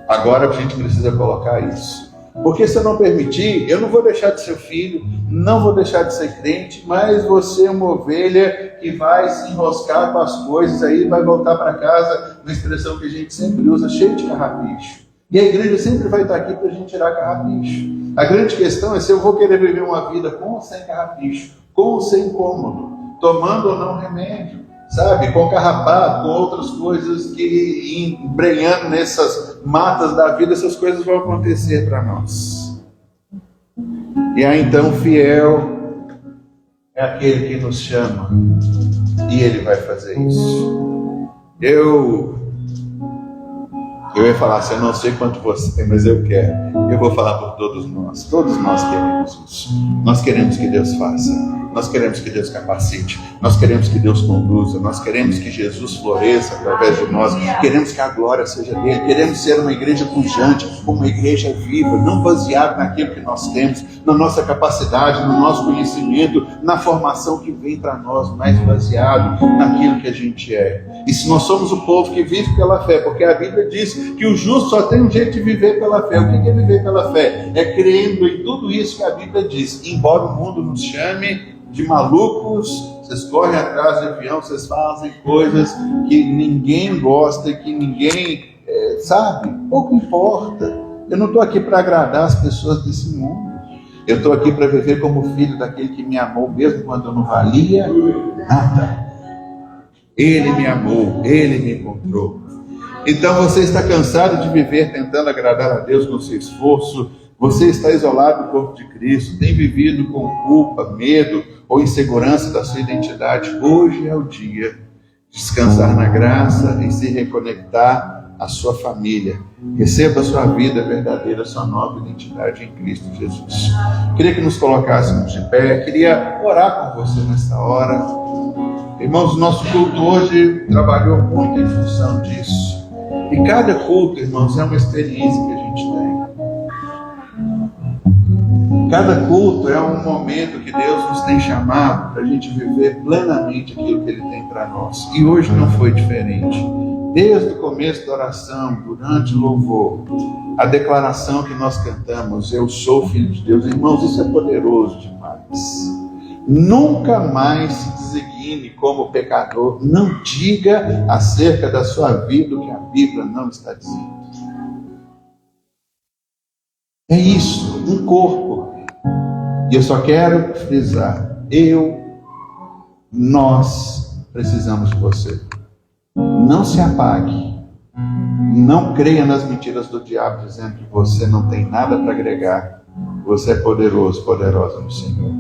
[SPEAKER 4] Agora a gente precisa colocar isso. Porque se eu não permitir, eu não vou deixar de ser filho, não vou deixar de ser crente, mas você é uma ovelha que vai se enroscar com as coisas, aí vai voltar para casa, uma expressão que a gente sempre usa, cheio de carrapicho. E a igreja sempre vai estar aqui para a gente tirar carrapicho. A grande questão é se eu vou querer viver uma vida com ou sem carrapicho, com ou sem incômodo, tomando ou não remédio, sabe, com carrapato, com outras coisas que embrenhando nessas matas da vida, essas coisas vão acontecer para nós. E aí então fiel é aquele que nos chama e Ele vai fazer isso. Eu ia falar assim, eu não sei quanto você tem, mas eu quero. Eu vou falar por todos nós. Todos nós queremos isso. Nós queremos que Deus faça. Nós queremos que Deus capacite. Nós queremos que Deus conduza. Nós queremos que Jesus floresça através de nós. Queremos que a glória seja dele. Queremos ser uma igreja pujante, uma igreja viva, não baseada naquilo que nós temos, na nossa capacidade, no nosso conhecimento, na formação que vem para nós, mas baseado naquilo que a gente é. E se nós somos o povo que vive pela fé, porque a Bíblia diz que o justo só tem um jeito de viver pela fé. O que é viver pela fé? É crendo em tudo isso que a Bíblia diz. Embora o mundo nos chame de malucos, vocês correm atrás de avião, vocês fazem coisas que ninguém gosta, que ninguém sabe, pouco importa. Eu não estou aqui para agradar as pessoas desse mundo. Eu estou aqui para viver como filho daquele que me amou, mesmo quando eu não valia nada. Ele me amou, Ele me encontrou. Então você está cansado de viver tentando agradar a Deus com seu esforço, Você está isolado do corpo de Cristo, tem vivido com culpa, medo ou insegurança da sua identidade. Hoje é o dia de descansar na graça e se reconectar à sua família. Receba a sua vida verdadeira, a sua nova identidade em Cristo Jesus. Queria que nos colocássemos de pé, queria orar com você nessa hora. Irmãos, o nosso culto hoje trabalhou muito em função disso. E cada culto, irmãos, é uma experiência que a gente tem. Cada culto é um momento que Deus nos tem chamado para a gente viver plenamente aquilo que Ele tem para nós. E hoje não foi diferente. Desde o começo da oração, durante o louvor, a declaração que nós cantamos, eu sou filho de Deus. Irmãos, isso é poderoso demais. Nunca mais se designe como pecador. Não diga acerca da sua vida o que a Bíblia não está dizendo. É isso, um corpo. E eu só quero frisar, nós precisamos de você. Não se apague. Não creia nas mentiras do diabo, dizendo que você não tem nada para agregar. Você é poderoso, poderosa no Senhor.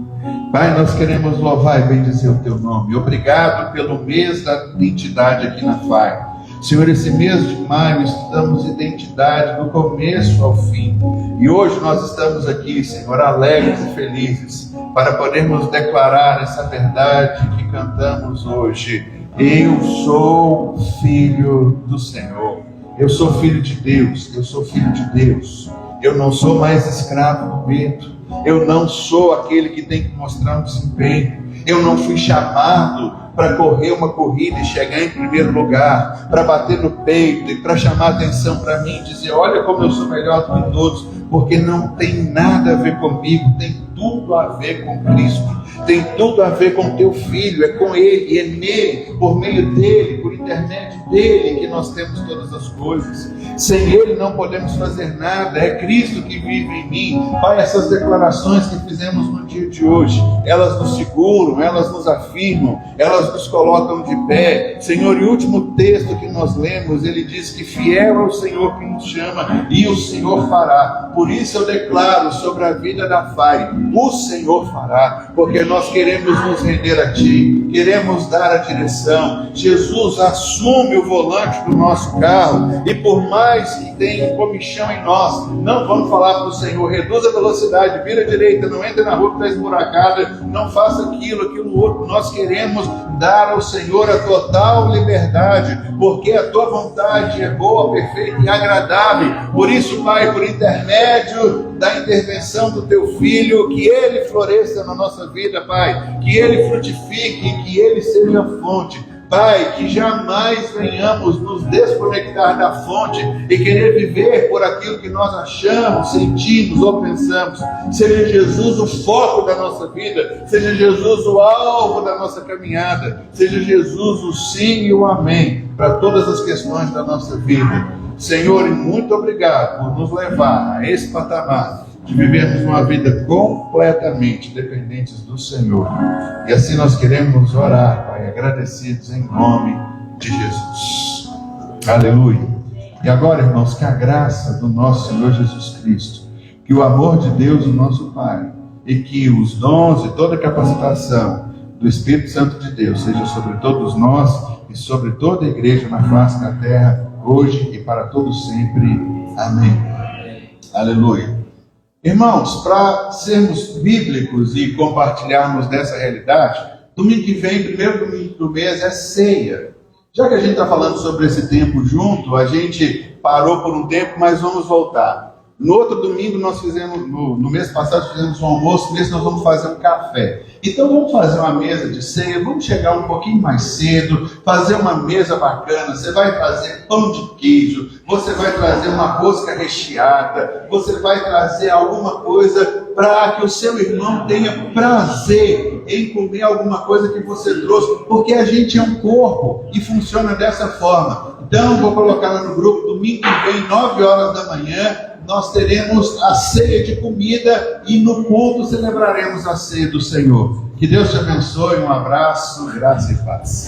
[SPEAKER 4] Pai, nós queremos louvar e bendizer o Teu nome. Obrigado pelo mês da identidade aqui na FAI. Senhor, esse mês de maio estudamos identidade do começo ao fim. E hoje nós estamos aqui, Senhor, alegres e felizes, para podermos declarar essa verdade que cantamos hoje. Eu sou filho do Senhor. Eu sou filho de Deus. Eu sou filho de Deus. Eu não sou mais escravo do medo. Eu não sou aquele que tem que mostrar um desempenho. Eu não fui chamado para correr uma corrida e chegar em primeiro lugar, para bater no peito e para chamar atenção para mim e dizer, olha como eu sou melhor do que todos, porque não tem nada a ver comigo, tem tudo a ver com Cristo, tem tudo a ver com Teu Filho, é com Ele, é nele, por meio dEle, por intermédio dEle que nós temos todas as coisas. Sem Ele não podemos fazer nada, é Cristo que vive em mim. Pai, essas declarações que fizemos no dia de hoje, elas nos seguram, elas nos afirmam, elas nos colocam de pé. Senhor, e o último texto que nós lemos, ele diz que fiel é o Senhor que nos chama e o Senhor fará. Por isso eu declaro sobre a vida da FAI, o Senhor fará, porque nós queremos nos render a Ti, queremos dar a direção. Jesus, assume o volante do nosso carro e por mais que tenha um comichão em nós, não vamos falar para o Senhor, reduza a velocidade, vira à direita, não entre na rua que está esburacada, não faça aquilo outro. Nós queremos dar ao Senhor a total liberdade, porque a Tua vontade é boa, perfeita e agradável. Por isso, Pai, por intermédio da intervenção do Teu Filho, que Ele floresça na nossa vida, Pai, que Ele frutifique, que Ele seja a fonte. Pai, que jamais venhamos nos desconectar da fonte e querer viver por aquilo que nós achamos, sentimos ou pensamos. Seja Jesus o foco da nossa vida, seja Jesus o alvo da nossa caminhada, seja Jesus o sim e o amém para todas as questões da nossa vida. Senhor, e muito obrigado por nos levar a esse patamar de vivermos uma vida completamente dependentes do Senhor. E assim nós queremos orar, Pai, agradecidos em nome de Jesus. Aleluia. E agora, irmãos, que a graça do nosso Senhor Jesus Cristo, que o amor de Deus, o nosso Pai, e que os dons e toda a capacitação do Espírito Santo de Deus seja sobre todos nós e sobre toda a igreja na face da terra, hoje e para todos sempre. Amém. Aleluia. Irmãos, para sermos bíblicos e compartilharmos dessa realidade, domingo que vem, primeiro domingo do mês, é ceia. Já que a gente está falando sobre esse tempo junto, a gente parou por um tempo, mas vamos voltar. No outro domingo nós fizemos, no mês passado fizemos um almoço, nesse nós vamos fazer um café. Então vamos fazer uma mesa de ceia, vamos chegar um pouquinho mais cedo, fazer uma mesa bacana. Você vai fazer pão de queijo, você vai trazer uma rosca recheada, você vai trazer alguma coisa para que o seu irmão tenha prazer em comer alguma coisa que você trouxe, porque a gente é um corpo e funciona dessa forma. Então vou colocar lá no grupo, domingo que vem, 9 horas da manhã, nós teremos a ceia de comida e no culto celebraremos a ceia do Senhor. Que Deus te abençoe, um abraço, graça e paz.